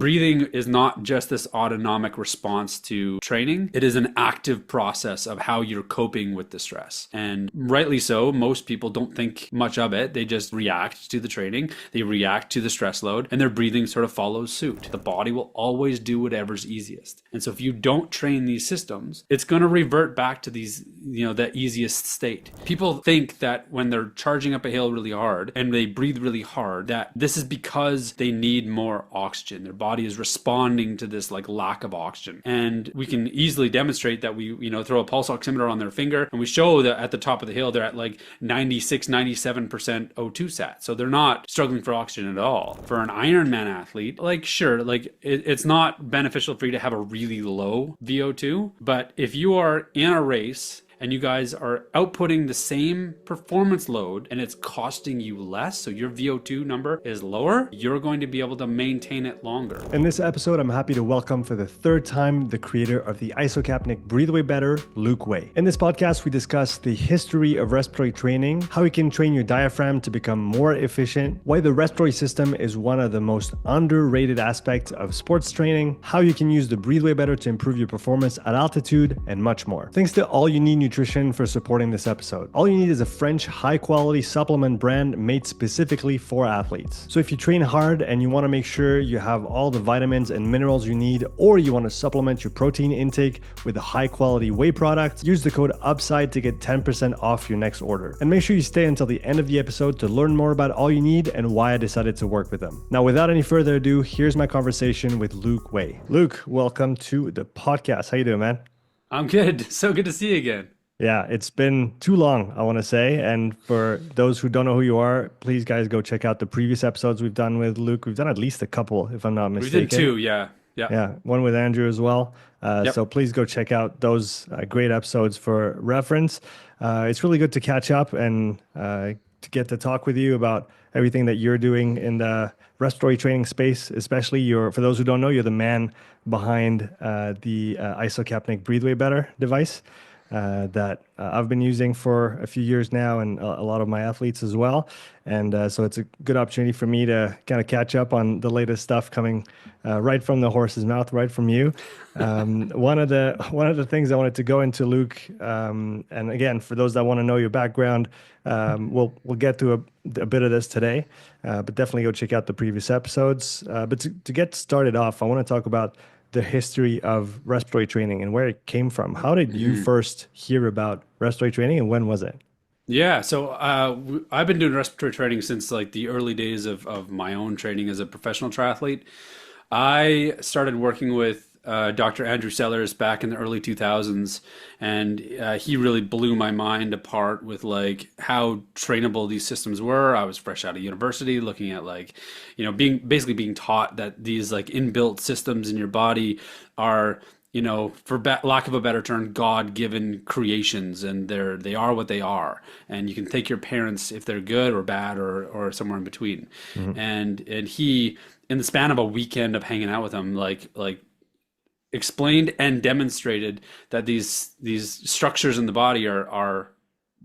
breathing is not just this autonomic response to training. It is an active process of how you're coping with the stress. And rightly so, most people don't think much of it. They just react to the training, they react to the stress load, and their breathing sort of follows suit. The body will always do whatever's easiest. And so if you don't train these systems, it's going to revert back to these, the easiest state. People think that when they're charging up a hill really hard and they breathe really hard, that this is because they need more oxygen. Their body is responding to this like lack of oxygen. And we can easily demonstrate that we, throw a pulse oximeter on their finger and we show that at the top of the hill, they're at like 96, 97% O2 sat. So they're not struggling for oxygen at all. For an Ironman athlete, it's not beneficial for you to have a really low VO2, but if you are in a race and you guys are outputting the same performance load and it's costing you less, so your VO2 number is lower, you're going to be able to maintain it longer. In this episode, I'm happy to welcome for the third time the creator of the Isocapnic Breathe Way Better, Luke Way. In this podcast, we discuss the history of respiratory training, how you can train your diaphragm to become more efficient, why the respiratory system is one of the most underrated aspects of sports training, how you can use the Breathe Way Better to improve your performance at altitude, and much more. Thanks to All You Need Nutrition for supporting this episode. All You Need is a French high-quality supplement brand made specifically for athletes. So if you train hard and you want to make sure you have all the vitamins and minerals you need, or you want to supplement your protein intake with a high-quality whey product, use the code UPSIDE to get 10% off your next order. And make sure you stay until the end of the episode to learn more about All You Need and why I decided to work with them. Now, without any further ado, here's my conversation with Luke Way. Luke, welcome to the podcast. How you doing, man? I'm good. So good to see you again. Yeah, it's been too long, I want to say. And for those who don't know who you are, please, guys, go check out the previous episodes we've done with Luke. We've done at least a couple, if I'm not mistaken. We did two, yeah. Yeah, one with Andrew as well. So please go check out those great episodes for reference. It's really good to catch up and to get to talk with you about everything that you're doing in the respiratory training space, especially for those who don't know, you're the man behind the Isocapnic Breathe Way Better device. That I've been using for a few years now, and a lot of my athletes as well. And so it's a good opportunity for me to kind of catch up on the latest stuff coming right from the horse's mouth, right from you. One of the things I wanted to go into, Luke, and again, for those that want to know your background, we'll get to a bit of this today, but definitely go check out the previous episodes. But to get started off, I want to talk about the history of respiratory training and where it came from. How did you first hear about respiratory training, and when was it? Yeah, so I've been doing respiratory training since like the early days of my own training as a professional triathlete. I started working with Dr. Andrew Sellars back in the early 2000s, and he really blew my mind apart with like how trainable these systems were. I was fresh out of university looking at being taught that these like inbuilt systems in your body are, for lack of a better term, God-given creations, and they are what they are. And you can take your parents if they're good or bad or somewhere in between. Mm-hmm. And he, in the span of a weekend of hanging out with him, like explained and demonstrated that these structures in the body are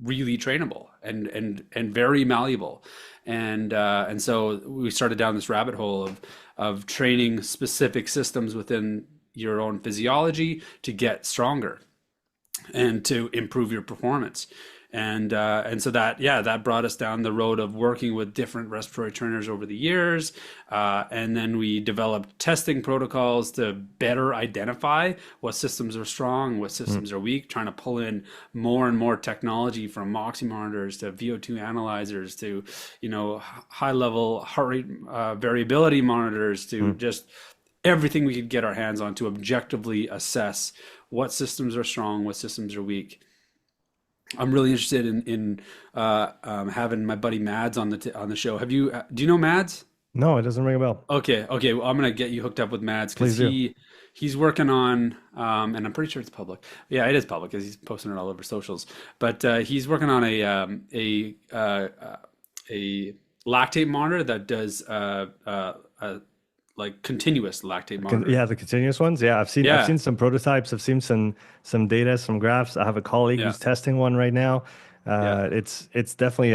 really trainable and very malleable. And so we started down this rabbit hole of training specific systems within your own physiology to get stronger and to improve your performance. And so that brought us down the road of working with different respiratory trainers over the years. And then we developed testing protocols to better identify what systems are strong, what systems are weak, trying to pull in more and more technology from oxy monitors to VO2 analyzers to, high level heart rate variability monitors to just everything we could get our hands on to objectively assess what systems are strong, what systems are weak. I'm really interested in having my buddy Mads on the show. Do you know Mads? No, it doesn't ring a bell. Okay. Well, I'm gonna get you hooked up with Mads because he's working on and I'm pretty sure it's public. Yeah, it is public because he's posting it all over socials. But he's working on a lactate monitor that does like continuous lactate monitor. Yeah, the continuous ones. Yeah, I've seen some prototypes. I've seen some data, some graphs. I have a colleague who's testing one right now. It's definitely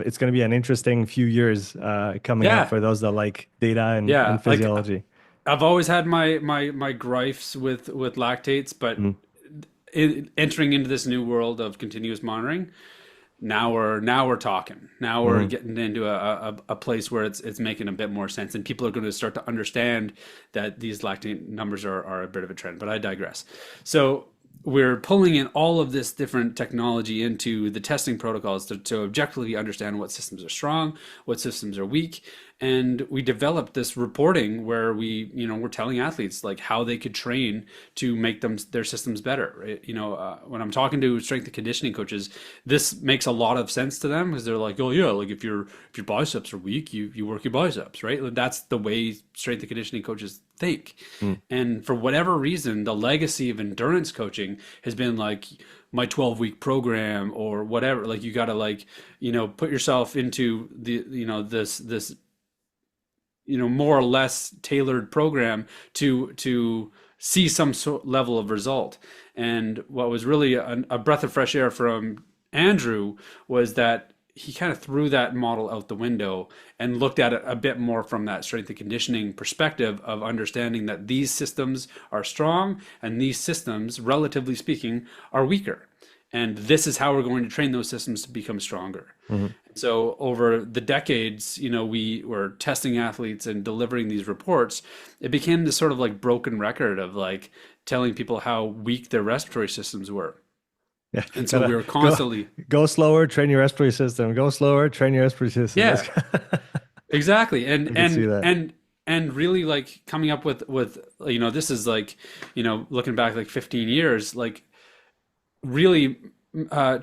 it's going to be an interesting few years coming up for those that like data and physiology. I've always had my gripes with lactates, but Mm, entering into this new world of continuous monitoring, now we're talking. Now we're mhm. getting into a place where it's making a bit more sense, and people are going to start to understand that these lactate numbers are a bit of a trend. But I digress. So we're pulling in all of this different technology into the testing protocols to objectively understand what systems are strong, what systems are weak. And we developed this reporting where we're telling athletes like how they could train to make their systems better. Right? When I'm talking to strength and conditioning coaches, this makes a lot of sense to them because they're like, oh yeah, like if your biceps are weak, you work your biceps, right? Like, that's the way strength and conditioning coaches think. Mm. And for whatever reason, the legacy of endurance coaching has been like my 12-week program or whatever. Like you got to like, put yourself into this more or less tailored program to see some level of result. And what was really a breath of fresh air from Andrew was that he kind of threw that model out the window and looked at it a bit more from that strength and conditioning perspective of understanding that these systems are strong and these systems, relatively speaking, are weaker. And this is how we're going to train those systems to become stronger. Mhm. So over the decades, we were testing athletes and delivering these reports. It became this sort of like broken record of like telling people how weak their respiratory systems were. Yeah, And so we gotta were constantly, go slower, train your respiratory system. Go slower, train your respiratory system. That's yeah, exactly. And I can see and that. and and really like coming up with this is like, looking back like 15 years, like really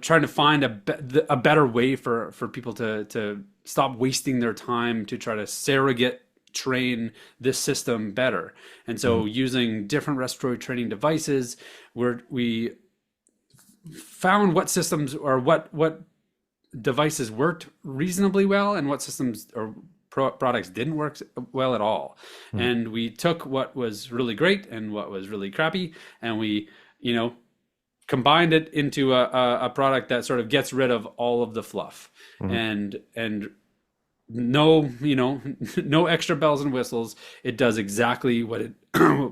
trying to find a better way for people to stop wasting their time to try to surrogate train this system better. And Mhm. so using different respiratory training devices, where we found what systems or what devices worked reasonably well and what systems or products didn't work well at all. Mhm. And we took what was really great and what was really crappy, and we, combined it into a product that sort of gets rid of all of the fluff Mhm. and no, no extra bells and whistles. It does exactly what it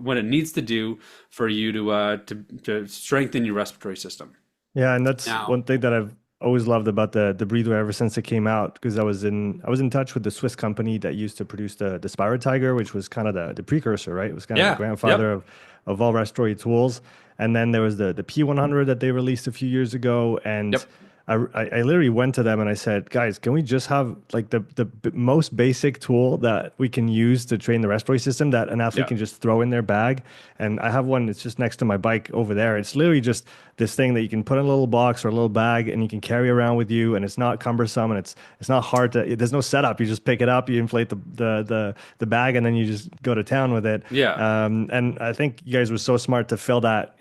what it needs to do for you to strengthen your respiratory system. Yeah, and that's Now, one thing that I've always loved about the breatheware ever since it came out, because I was in touch with the Swiss company that used to produce the Spiro Tiger, which was kind of the precursor, right? It was kind of the yeah, grandfather yep, of all respiratory tools. And then there was the P100 that they released a few years ago, and yep, I literally went to them and I said, guys, can we just have like the most basic tool that we can use to train the respiratory system that an athlete yeah, can just throw in their bag? And I have one that's just next to my bike over there. It's literally just this thing that you can put in a little box or a little bag and you can carry around with you, and it's not cumbersome, and it's not hard to. There's no setup. You just pick it up, you inflate the bag, and then you just go to town with it. yeah. And I think you guys were so smart to fill that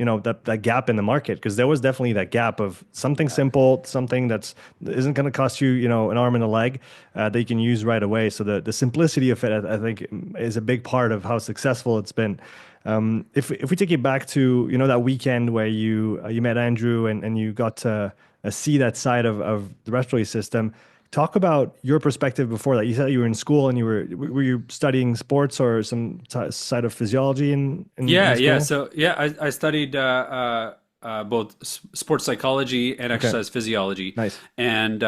gap in the market, because there was definitely that gap of something simple, something that's isn't going to cost you an arm and a leg that you can use right away. So the simplicity of it, I think, is a big part of how successful it's been. If we take it back to that weekend where you met Andrew, and you got to see that side of the respiratory system, talk about your perspective before that. You said you were in school and were you studying sports or some side of physiology in Yeah. school? So yeah, I studied both sports psychology and Okay, exercise physiology, nice. and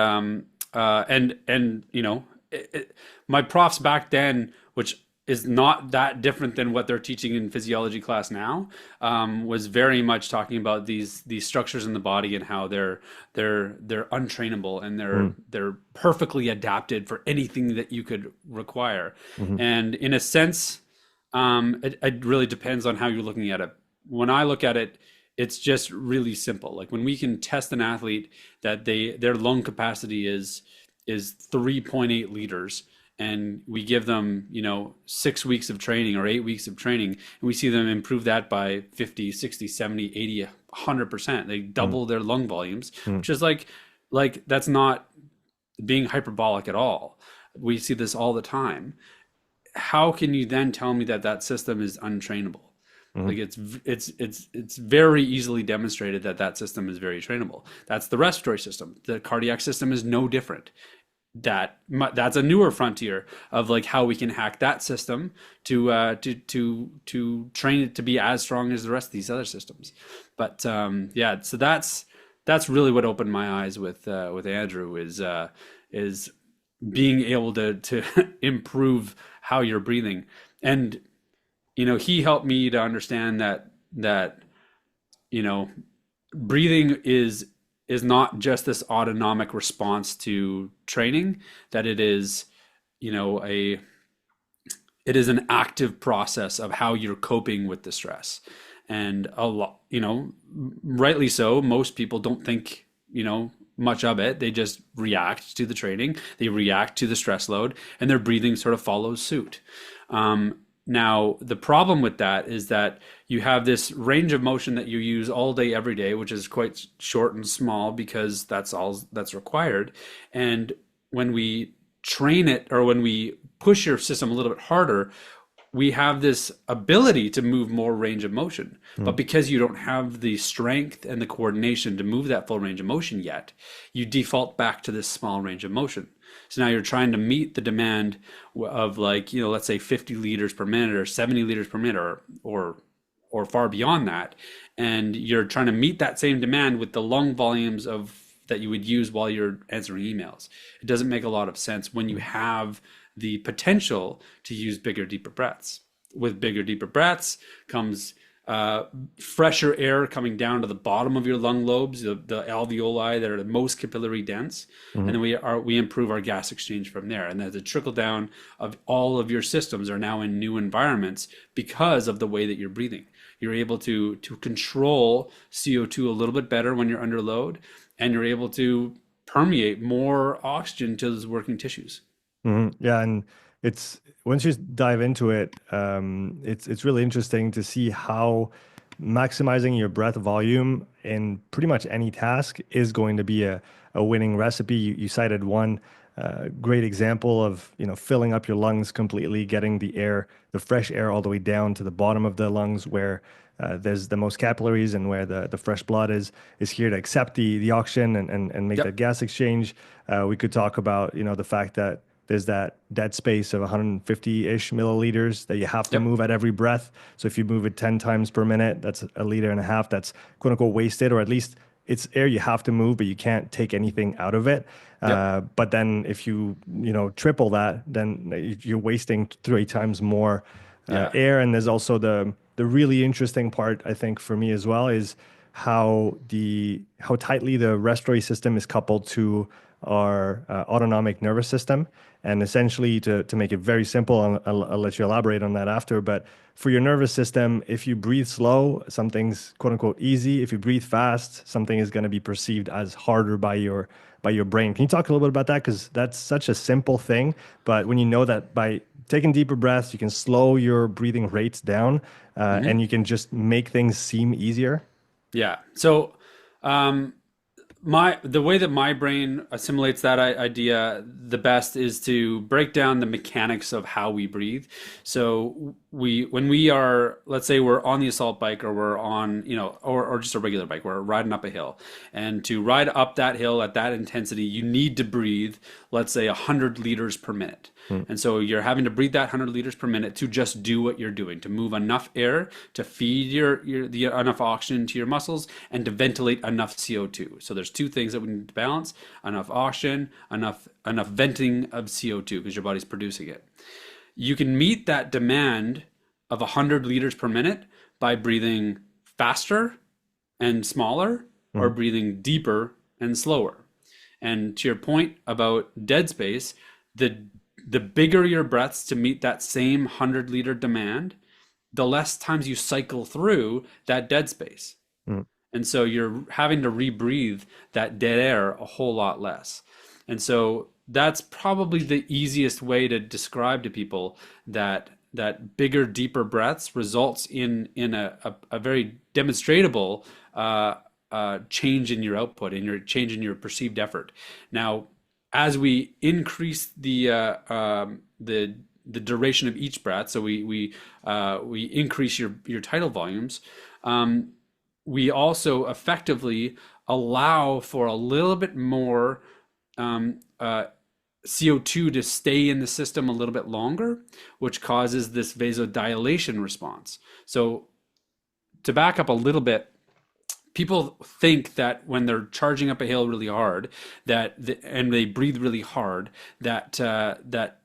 my profs back then, which is not that different than what they're teaching in physiology class now, was very much talking about these structures in the body and how they're untrainable and Mm, they're perfectly adapted for anything that you could require. mhm, And in a sense, it really depends on how you're looking at it. When I look at it, it's just really simple. Like when we can test an athlete that their lung capacity is 3.8 liters, and we give them 6 weeks of training or 8 weeks of training, and we see them improve that by 50, 60, 70, 80, 100%. They mm, double their lung volumes, mm, which is like that's not being hyperbolic at all. We see this all the time. How can you then tell me that that system is untrainable? mhm, Like it's very easily demonstrated that that system is very trainable. That's the respiratory system. The cardiac system is no different. that's a newer frontier of like how we can hack that system to train it to be as strong as the rest of these other systems. But yeah, so that's really what opened my eyes with Andrew is being able to improve how you're breathing. And he helped me to understand that you know breathing is not just this autonomic response to training, that it is a it is an active process of how you're coping with the stress. And a lot, rightly so, most people don't think much of it. They just react to the training, they react to the stress load, and their breathing sort of follows suit. Now, the problem with that is that you have this range of motion that you use all day, every day, which is quite short and small because that's all that's required. And when we train it, or when we push your system a little bit harder, we have this ability to move more range of motion. But because you don't have the strength and the coordination to move that full range of motion yet, you default back to this small range of motion. So now you're trying to meet the demand of, like, let's say 50 liters per minute or 70 liters per minute, or far beyond that. And you're trying to meet that same demand with the lung volumes of that you would use while you're answering emails. It doesn't make a lot of sense when you have the potential to use bigger, deeper breaths. With bigger, deeper breaths comes fresher air coming down to the bottom of your lung lobes, the alveoli that are the most capillary dense, and then we improve our gas exchange from there. And there's a trickle down of all of your systems are now in new environments because of the way that you're breathing. You're able to control CO2 a little bit better when you're under load, and you're able to permeate more oxygen to those working tissues. Yeah, and it's once you dive into it, it's really interesting to see how maximizing your breath volume in pretty much any task is going to be a winning recipe. You cited one great example of filling up your lungs completely, getting the fresh air all the way down to the bottom of the lungs where there's the most capillaries and where the fresh blood is here to accept the oxygen and make Yep. that gas exchange. We could talk about the fact that there's that dead space of 150-ish milliliters that you have to Yep. move at every breath. So if you move it 10 times per minute, that's a liter and a half. That's quote unquote wasted, or at least it's air you have to move, but you can't take anything out of it. Yep. But then if you triple that, then you're wasting 3 times more Yeah. air. And there's also the really interesting part, I think, for me as well, is how tightly the respiratory system is coupled to our autonomic nervous system. And essentially, to make it very simple, and I'll let you elaborate on that after, but for your nervous system, if you breathe slow, something's quote unquote easy. If you breathe fast, something is going to be perceived as harder by your brain. Can you talk a little bit about that? Because that's such a simple thing, but when you know that by taking deeper breaths, you can slow your breathing rates down, and you can just make things seem easier. Yeah. So, the way that my brain assimilates that idea the best is to break down the mechanics of how we breathe. So when we are, let's say we're on the assault bike, or we're on, or just a regular bike, we're riding up a hill, and to ride up that hill at that intensity, you need to breathe, let's say 100 liters per minute. And so you're having to breathe that 100 liters per minute to just do what you're doing, to move enough air to feed enough oxygen to your muscles, and to ventilate enough CO2. So there's two things that we need to balance: enough oxygen, enough venting of CO2, because your body's producing it. You can meet that demand of 100 liters per minute by breathing faster and smaller, or breathing deeper and slower. And to your point about dead space, the bigger your breaths to meet that same 100-liter demand, the less times you cycle through that dead space. And so you're having to rebreathe that dead air a whole lot less. And so that's probably the easiest way to describe to people that bigger, deeper breaths results in a very demonstrable change in your output, in your change in your perceived effort. Now, as we increase the duration of each breath, so we increase your tidal volumes, we also effectively allow for a little bit more CO2 to stay in the system a little bit longer, which causes this vasodilation response. So to back up a little bit, people think that when they're charging up a hill really hard, and they breathe really hard, that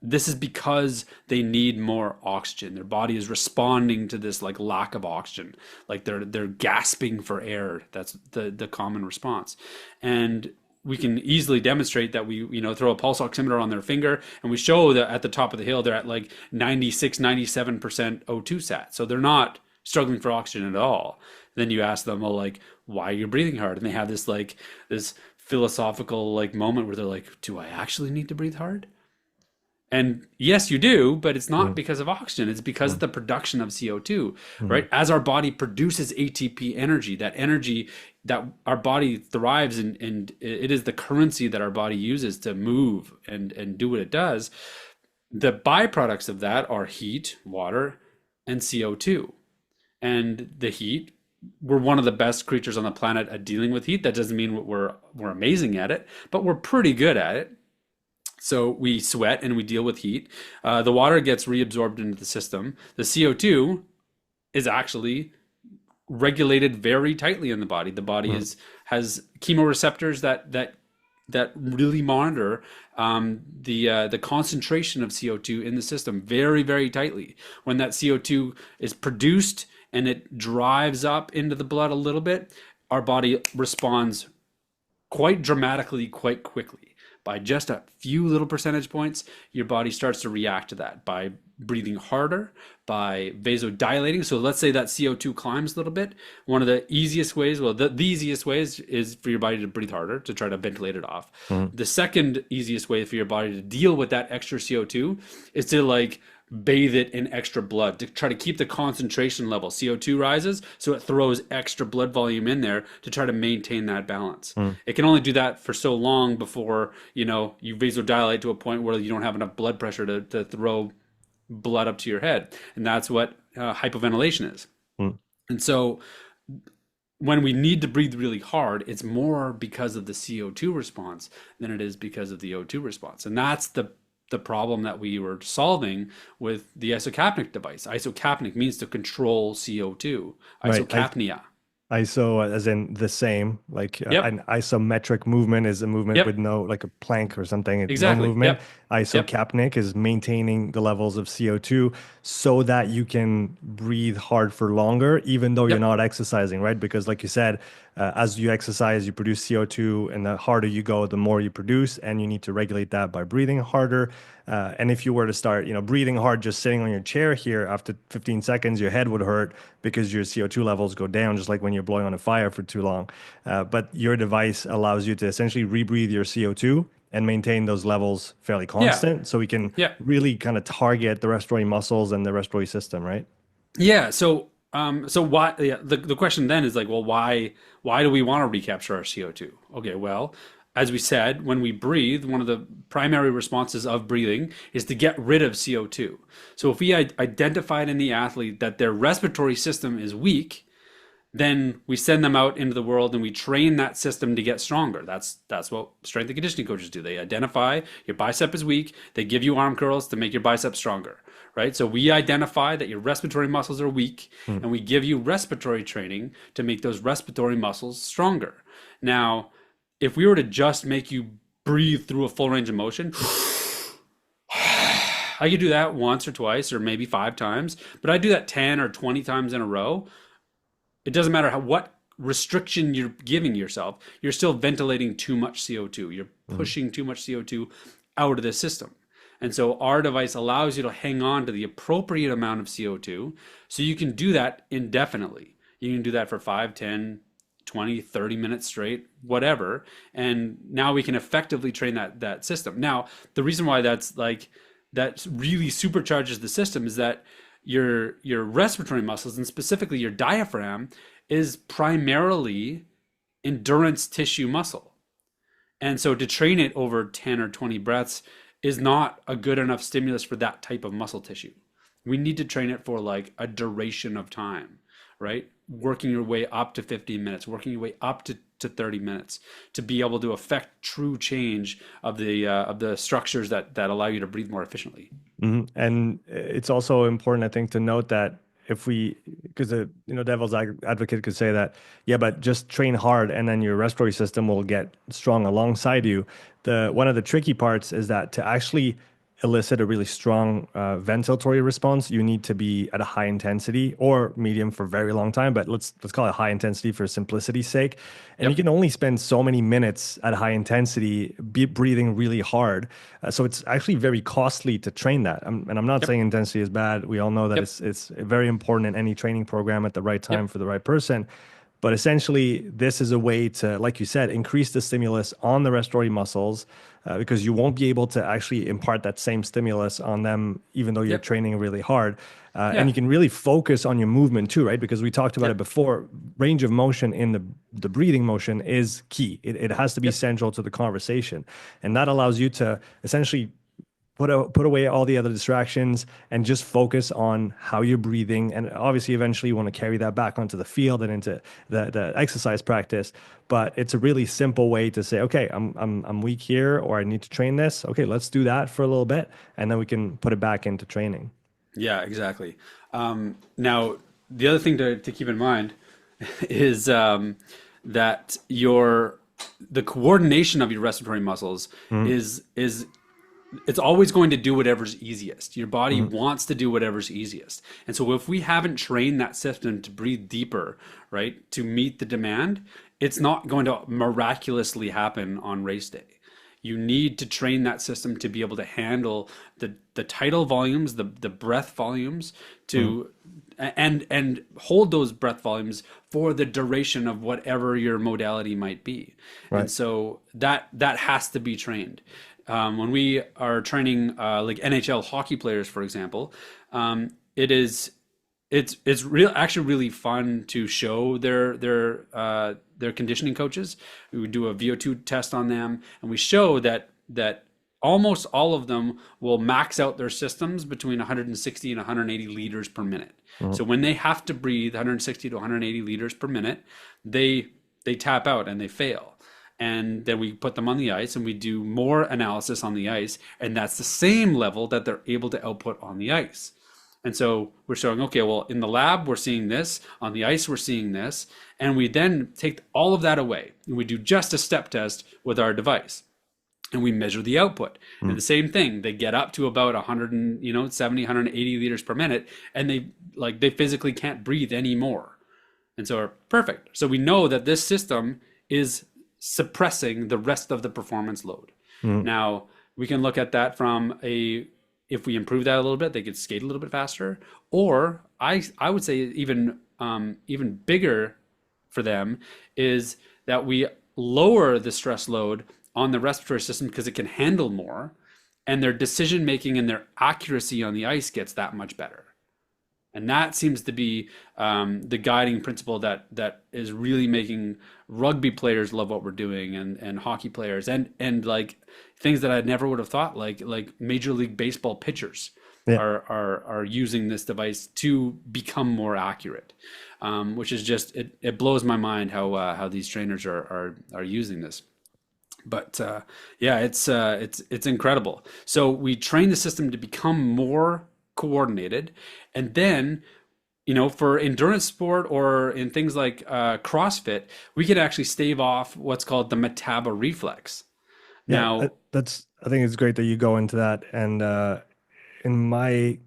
this is because they need more oxygen. Their body is responding to this like lack of oxygen, like they're gasping for air. That's the common response. And we can easily demonstrate that. We throw a pulse oximeter on their finger and we show that at the top of the hill they're at like 96, 97% O2 sat. So they're not struggling for oxygen at all. Then you ask them, well, like, why are you breathing hard? And they have this philosophical like moment where they're like, do I actually need to breathe hard? And yes, you do, but it's not because of oxygen. It's because of the production of CO2, right? As our body produces ATP energy, that energy that our body thrives in, and it is the currency that our body uses to move and do what it does. The byproducts of that are heat, water, and CO2. And the heat, we're one of the best creatures on the planet at dealing with heat. That doesn't mean we're amazing at it, but we're pretty good at it. So we sweat and we deal with heat. The water gets reabsorbed into the system. The CO2 is actually regulated very tightly in the body. The body has chemoreceptors that really monitor the concentration of CO2 in the system very, very tightly. When that CO2 is produced and it drives up into the blood a little bit, our body responds quite dramatically, quite quickly. By just a few little percentage points, your body starts to react to that by breathing harder, by vasodilating. So let's say that CO2 climbs a little bit. One of the easiest ways, the easiest ways is for your body to breathe harder, to try to ventilate it off. The second easiest way for your body to deal with that extra CO2 is to like bathe it in extra blood, to try to keep the concentration level. CO2 rises, so it throws extra blood volume in there to try to maintain that balance. It can only do that for so long before you vasodilate to a point where you don't have enough blood pressure to throw blood up to your head. And that's what hypoventilation is. And so when we need to breathe really hard, it's more because of the CO2 response than it is because of the O2 response. And that's the problem that we were solving with the isocapnic device. Isocapnic means to control CO2. Isocapnia. Iso as in the same, like an isometric movement is a movement with no, like a plank or something, it's no movement. Isocapnic is maintaining the levels of CO2 so that you can breathe hard for longer, even though you're not exercising, right? Because like you said, as you exercise, you produce CO2, and the harder you go, the more you produce, and you need to regulate that by breathing harder. And if you were to start, breathing hard, just sitting on your chair here, after 15 seconds, your head would hurt because your CO2 levels go down, just like when you're blowing on a fire for too long. But your device allows you to essentially rebreathe your CO2 and maintain those levels fairly constant. So we can really kind of target the respiratory muscles and the respiratory system, right? Yeah. So why? Yeah, the question then is like, well, why do we want to recapture our CO2? Okay, well, as we said, when we breathe, one of the primary responses of breathing is to get rid of CO2. So if we identified in the athlete that their respiratory system is weak, then we send them out into the world and we train that system to get stronger. That's what strength and conditioning coaches do. They identify your bicep is weak. They give you arm curls to make your bicep stronger, right? So we identify that your respiratory muscles are weak, and we give you respiratory training to make those respiratory muscles stronger. Now, if we were to just make you breathe through a full range of motion, I could do that once or twice or maybe 5 times, but I do that 10 or 20 times in a row. It doesn't matter what restriction you're giving yourself, you're still ventilating too much CO2. You're pushing too much CO2 out of the system. And so our device allows you to hang on to the appropriate amount of CO2 so you can do that indefinitely. You can do that for 5, 10, 20, 30 minutes straight, whatever. And now we can effectively train that system. Now, the reason why that really supercharges the system is that your respiratory muscles, and specifically your diaphragm, is primarily endurance tissue muscle. And so to train it over 10 or 20 breaths is not a good enough stimulus for that type of muscle tissue. We need to train it for like a duration of time, right? Working your way up to 15 minutes, working your way up to to 30 minutes to be able to affect true change of the structures that allow you to breathe more efficiently. And it's also important, I think, to note that if we, because devil's advocate could say that, yeah, but just train hard and then your respiratory system will get strong alongside you. The one of the tricky parts is that to actually elicit a really strong ventilatory response, you need to be at a high intensity or medium for a very long time. But let's call it high intensity for simplicity's sake. And you Yep. can only spend so many minutes at high intensity, breathing really hard. So it's actually very costly to train that. And I'm not Yep. saying intensity is bad. We all know that Yep. it's very important in any training program at the right time Yep. for the right person. But essentially, this is a way to, like you said, increase the stimulus on the respiratory muscles because you won't be able to actually impart that same stimulus on them, even though you're Yep. training really hard. And Yeah. you can really focus on your movement too, right? Because we talked about it Yep. before. Range of motion in the breathing motion is key. It has to be Yep. central to the conversation. And that allows you to essentially put away all the other distractions and just focus on how you're breathing. And obviously, eventually, you want to carry that back onto the field and into the exercise practice. But it's a really simple way to say, okay, I'm weak here, or I need to train this. Okay, let's do that for a little bit, and then we can put it back into training. Yeah, exactly. Now, the other thing to keep in mind is that the coordination of your respiratory muscles is it's always going to do whatever's easiest. Your body wants to do whatever's easiest. And so if we haven't trained that system to breathe deeper, right, to meet the demand, it's not going to miraculously happen on race day. You need to train that system to be able to handle the tidal volumes, the breath volumes to and hold those breath volumes for the duration of whatever your modality might be. Right. And so that has to be trained. When we are training like NHL hockey players, for example, it's actually really fun to show their conditioning coaches. We would do a VO2 test on them, and we show that almost all of them will max out their systems between 160 and 180 liters per minute. So when they have to breathe 160 to 180 liters per minute, they tap out and they fail. And then we put them on the ice and we do more analysis on the ice, and that's the same level that they're able to output on the ice. And so we're showing, okay, well, in the lab, we're seeing this. On the ice, we're seeing this. And we then take all of that away. And we do just a step test with our device. And we measure the output. And the same thing, they get up to about 170, 180 liters per minute. And they physically can't breathe anymore. And so we're perfect. So we know that this system is suppressing the rest of the performance load. Now, we can look at that from if we improve that a little bit, they could skate a little bit faster. Or I would say even bigger for them is that we lower the stress load on the respiratory system because it can handle more, and their decision making and their accuracy on the ice gets that much better. And that seems to be the guiding principle that is really making rugby players love what we're doing, and hockey players, and like things that I never would have thought, like Major League Baseball pitchers Yeah. are using this device to become more accurate, which is just it blows my mind how these trainers are using this. But yeah, it's incredible. So we train the system to become more coordinated, and then for endurance sport or in things like CrossFit, we could actually stave off what's called the metabo reflex. Yeah, Now, I think it's great that you go into that. And in my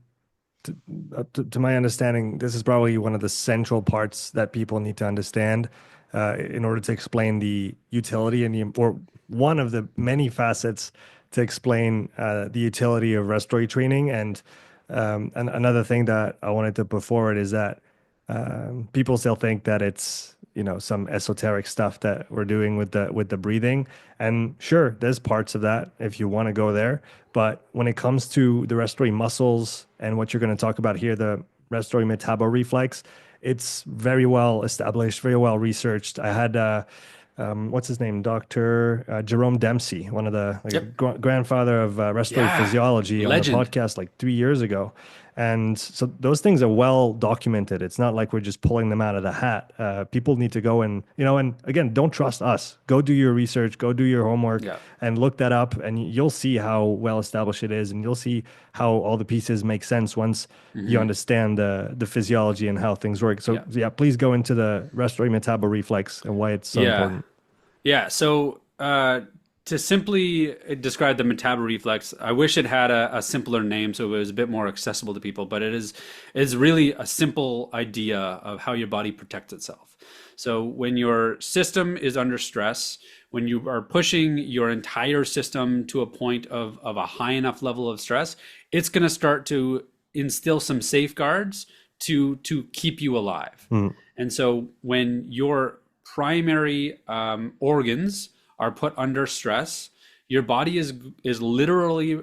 to my understanding, this is probably one of the central parts that people need to understand in order to explain the utility or one of the many facets to explain the utility of respiratory training. And another thing that I wanted to put forward is that people still think that it's some esoteric stuff that we're doing with the breathing, and sure, there's parts of that if you want to go there. But when it comes to the respiratory muscles and what you're going to talk about here, the respiratory metabo reflex, it's very well established, very well researched. I had what's his name, Dr. Jerome Dempsey, one of the yep, grandfather of respiratory yeah, physiology, on the legend. podcast like 3 years ago. And so those things are well documented. It's not like we're just pulling them out of the hat. People need to go and, and again, don't trust us. Go do your research, go do your homework Yeah. and look that up, and you'll see how well established it is. And you'll see how all the pieces make sense once you Hmm. understand the physiology and how things work. So Yeah. yeah, please go into the respiratory metabolic reflex and why it's so Yeah. important. Yeah. So, to simply describe the metabolic reflex, I wish it had a simpler name so it was a bit more accessible to people, but it is really a simple idea of how your body protects itself. So when your system is under stress, when you are pushing your entire system to a point of a high enough level of stress, it's going to start to instill some safeguards to keep you alive. Mm, And so when your primary organs are put under stress, your body is literally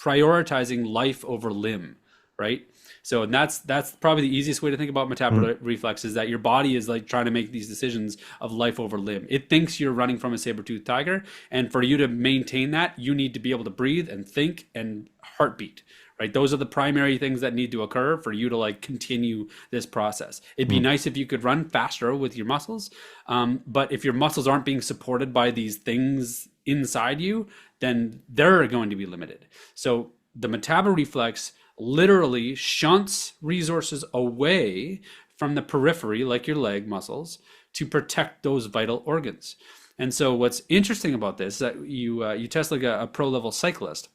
prioritizing life over limb, right? So and that's probably the easiest way to think about mm, metabolic reflex is that your body is like trying to make these decisions of life over limb. It thinks you're running from a saber-toothed tiger, and for you to maintain that, you need to be able to breathe and think and heartbeat, right? Those are the primary things that need to occur for you to like continue this process. It'd be mm, nice if you could run faster with your muscles, but if your muscles aren't being supported by these things inside you, then they're going to be limited. So the metabolic reflex literally shunts resources away from the periphery, like your leg muscles, to protect those vital organs. And so, what's interesting about this is that you test like a pro level cyclist,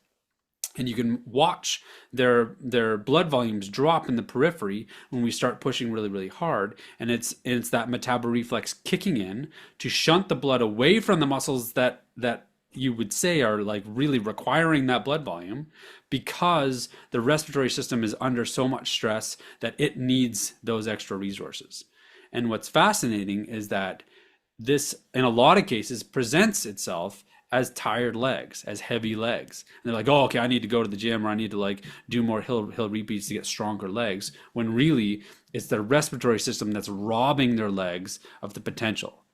and you can watch their blood volumes drop in the periphery when we start pushing really hard, and it's that metabolic reflex kicking in to shunt the blood away from the muscles that you would say are like really requiring that blood volume, because the respiratory system is under so much stress that it needs those extra resources. And what's fascinating is that this, in a lot of cases, presents itself as tired legs, as heavy legs. And they're like, oh, okay, I need to go to the gym, or I need to like do more hill repeats to get stronger legs. When really it's their respiratory system that's robbing their legs of the potential.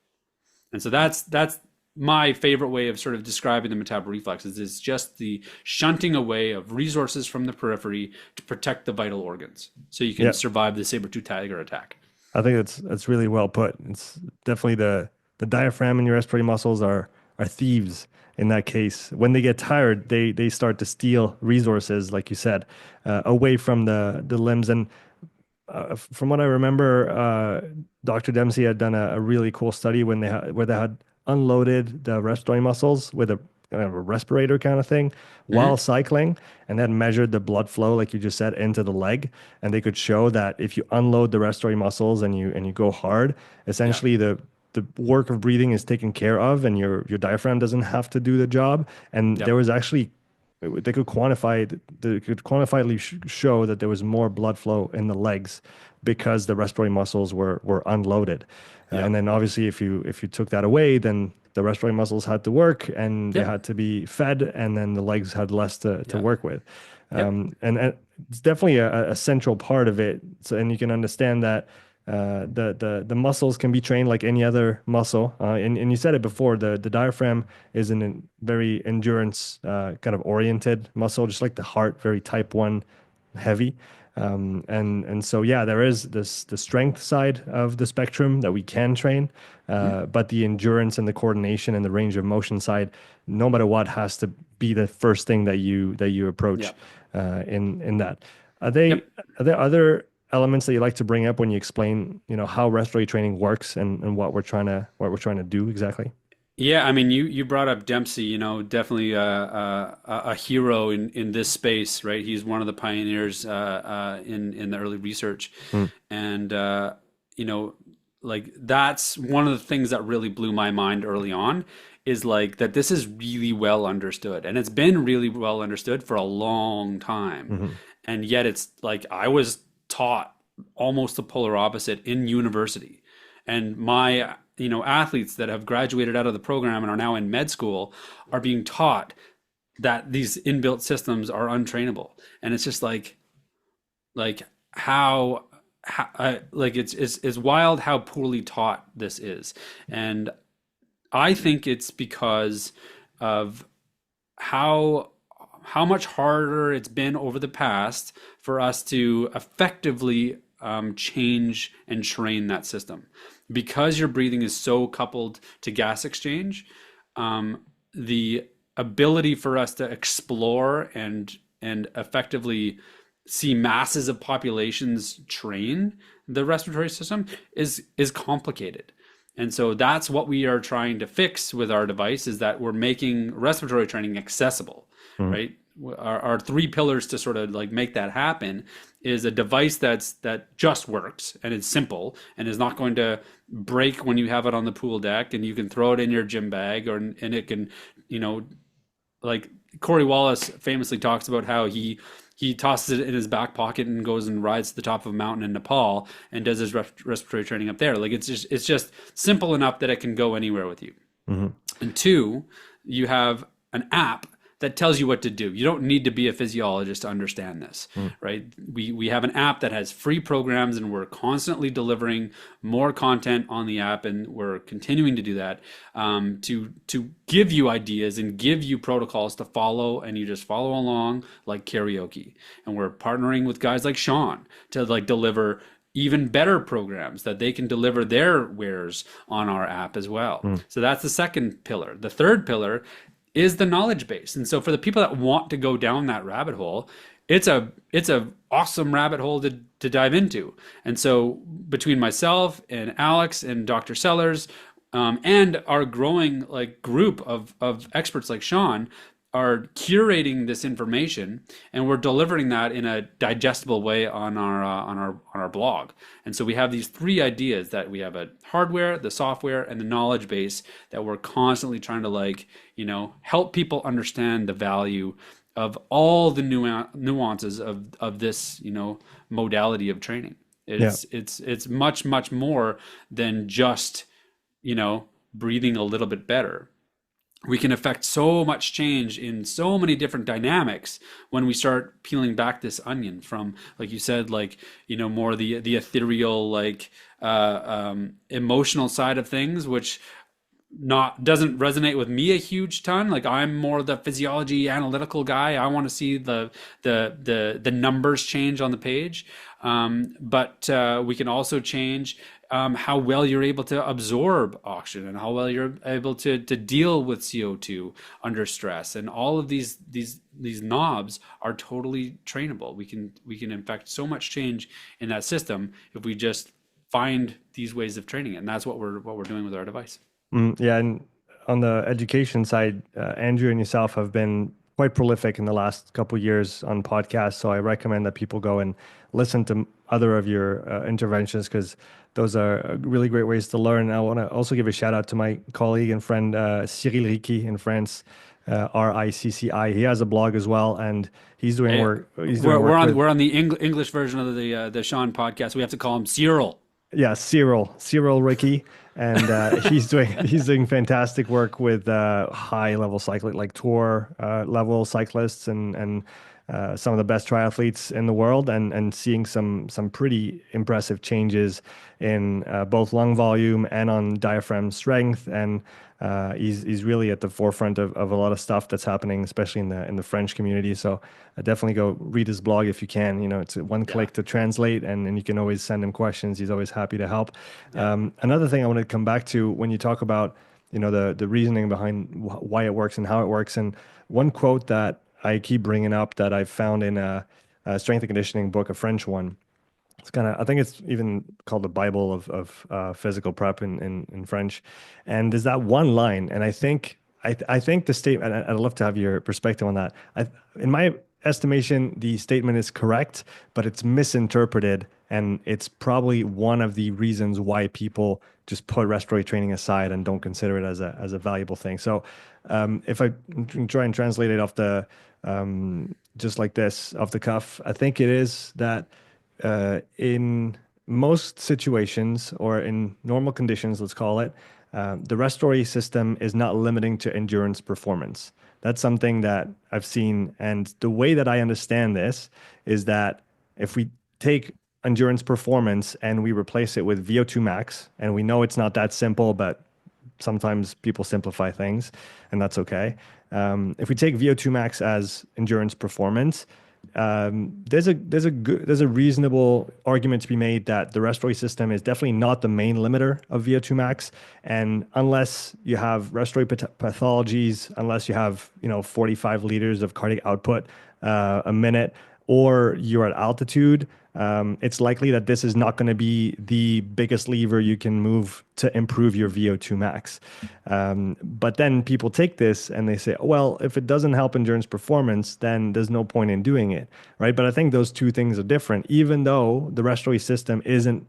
And so that's my favorite way of sort of describing the metabolic reflexes is just the shunting away of resources from the periphery to protect the vital organs so you can yeah. survive the saber-tooth tiger attack. I think that's really well put. It's definitely the diaphragm and your respiratory muscles are thieves in that case. When they get tired, they start to steal resources, like you said, away from the limbs. And from what I remember, Dr. Dempsey had done a really cool study where they had unloaded the respiratory muscles with a kind of a respirator kind of thing while Mm-hmm. cycling, and then measured the blood flow, like you just said, into the leg. And they could show that if you unload the respiratory muscles and you go hard, Yeah. essentially the work of breathing is taken care of, and your diaphragm doesn't have to do the job. And there Yep. was actually they could quantifiably show that there was more blood flow in the legs because the respiratory muscles were unloaded. And Yep. then obviously if you took that away, then the respiratory muscles had to work and they Yep. had to be fed, and then the legs had less to Yep. work with. Yep. And it's definitely a central part of it. So, and you can understand that the muscles can be trained like any other muscle. And you said it before, the diaphragm is an very endurance kind of oriented muscle, just like the heart, very type 1 heavy. And so yeah, there is the strength side of the spectrum that we can train, Mhm. but the endurance and the coordination and the range of motion side, no matter what, has to be the first thing that you approach Yep. in that. Are they Yep. are there other elements that you like to bring up when you explain, how respiratory training works and what we're trying to do exactly? Yeah, I mean, you brought up Dempsey, definitely a hero in this space, right? He's one of the pioneers in the early research, Mm, and like that's one of the things that really blew my mind early on is like that this is really well understood, and it's been really well understood for a long time, mhm, and yet it's like I was taught almost the polar opposite in university, and my athletes that have graduated out of the program and are now in med school are being taught that these inbuilt systems are untrainable, and it's just like how like it's wild how poorly taught this is. And I think it's because of how how much harder it's been over the past for us to effectively change and train that system. Because your breathing is so coupled to gas exchange, the ability for us to explore and effectively see masses of populations train the respiratory system is complicated. And so that's what we are trying to fix with our device, is that we're making respiratory training accessible, Mm. right? Our three pillars to sort of like make that happen is a device that just works and is simple and is not going to break when you have it on the pool deck, and you can throw it in your gym bag, or and it can, you know, like Corey Wallace famously talks about how he tosses it in his back pocket and goes and rides to the top of a mountain in Nepal and does his respiratory training up there. Like it's just simple enough that it can go anywhere with you. Hmm. And two, you have an app that tells you what to do. You don't need to be a physiologist to understand this, right? We have an app that has free programs, and we're constantly delivering more content on the app, and we're continuing to do that, to give you ideas and give you protocols to follow, and you just follow along like karaoke. And we're partnering with guys like Sean to like deliver even better programs that they can deliver their wares on our app as well. So that's the second pillar. The third pillar is the knowledge base. And so for the people that want to go down that rabbit hole, it's a awesome rabbit hole to dive into. And so between myself and Alex and Dr. Sellars, and our growing like group of experts like Sean, are curating this information, and we're delivering that in a digestible way on our blog. And so we have these three ideas: that we have a hardware, the software, and the knowledge base that we're constantly trying to like, help people understand the value of all the nuances of this, modality of training. Yeah. It's much more than just, breathing a little bit better. We can affect so much change in so many different dynamics when we start peeling back this onion from, like you said, like, more the ethereal, like, emotional side of things, which not doesn't resonate with me a huge ton. Like, I'm more the physiology analytical guy. I want to see the numbers change on the page. But we can also change how well you're able to absorb oxygen, and how well you're able to deal with CO2 under stress. And all of these knobs are totally trainable. We can affect so much change in that system if we just find these ways of training it. And that's what we're doing with our device. Yeah, and on the education side, Andrew and yourself have been quite prolific in the last couple of years on podcasts. So I recommend that people go and listen to other of your interventions, because those are really great ways to learn. I want to also give a shout out to my colleague and friend Cyril Ricci in France, RICCI. He has a blog as well, and he's doing work. We're on the English version of the Sean podcast. We have to call him Cyril. Yeah, Cyril Ricky, and he's doing fantastic work with high level cycling, like tour level cyclists, and some of the best triathletes in the world, and seeing some pretty impressive changes in both lung volume and on diaphragm strength. And he's really at the forefront of a lot of stuff that's happening, especially in the French community. So definitely go read his blog if you can. It's one click to translate, and you can always send him questions. He's always happy to help. Another thing I want to come back to, when you talk about the reasoning behind why it works and how it works, and one quote that I keep bringing up that I found in a strength and conditioning book, a French one. It's I think it's even called the Bible of physical prep in French. And there's that one line, and I think the statement, and I'd love to have your perspective on that. In my estimation, the statement is correct, but it's misinterpreted, and it's probably one of the reasons why people just put respiratory training aside and don't consider it as a valuable thing. So if I try and translate it off the just like this off the cuff, I think it is that in most situations, or in normal conditions, let's call it, the respiratory system is not limiting to endurance performance. That's something that I've seen. And the way that I understand this is that if we take endurance performance and we replace it with VO2 max, and we know it's not that simple, but sometimes people simplify things, and that's okay. If we take VO2 max as endurance performance, there's a reasonable argument to be made that the respiratory system is definitely not the main limiter of VO2 max, and unless you have respiratory pathologies, unless you have 45 liters of cardiac output a minute, or you're at altitude, it's likely that this is not going to be the biggest lever you can move to improve your VO2 max. But then people take this and they say, well, if it doesn't help endurance performance, then there's no point in doing it, right? But I think those two things are different, even though the respiratory system isn't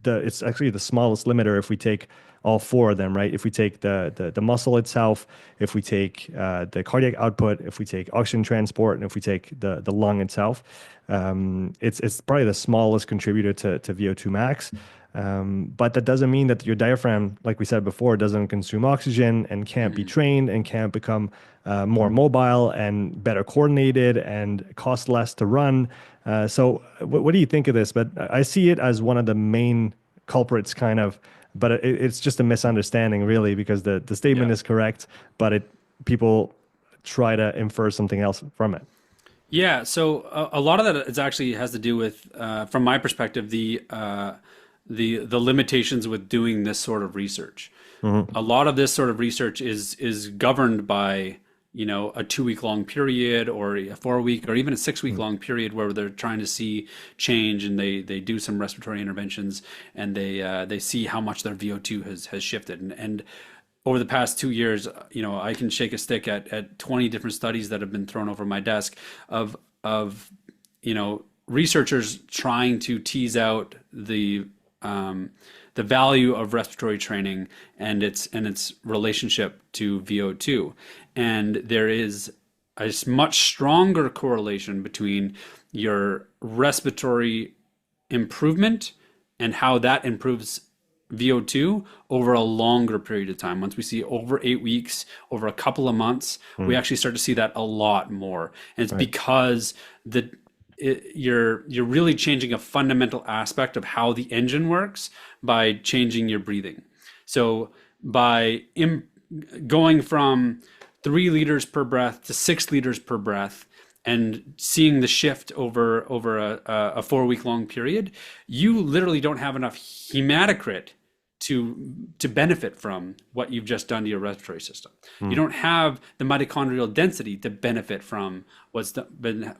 it's actually the smallest limiter if we take all four of them, right? If we take the muscle itself, if we take the cardiac output, if we take oxygen transport, and if we take the lung itself, it's probably the smallest contributor to VO2 max. But that doesn't mean that your diaphragm, like we said before, doesn't consume oxygen and can't be trained and can't become more mobile and better coordinated and cost less to run. So what do you think of this? But I see it as one of the main culprits, kind of, but it's just a misunderstanding, really, because the statement is correct, but people try to infer something else from it. Yeah, so a lot of that is actually has to do with, from my perspective, the limitations with doing this sort of research. A lot of this sort of research is governed by, a 2 week long period, or a 4 week, or even a 6 week long period where they're trying to see change, and they do some respiratory interventions, and they see how much their VO2 has shifted. And over the past 2 years, I can shake a stick at 20 different studies that have been thrown over my desk of researchers trying to tease out the value of respiratory training and its relationship to VO2. And there is a much stronger correlation between your respiratory improvement and how that improves VO2 over a longer period of time. Once we see over 8 weeks, over a couple of months, we actually start to see that a lot more. And it's because you're really changing a fundamental aspect of how the engine works by changing your breathing. So by going from 3 liters per breath to 6 liters per breath, and seeing the shift over a 4 week long period, you literally don't have enough hematocrit to benefit from what you've just done to your respiratory system. You don't have the mitochondrial density to benefit from what's been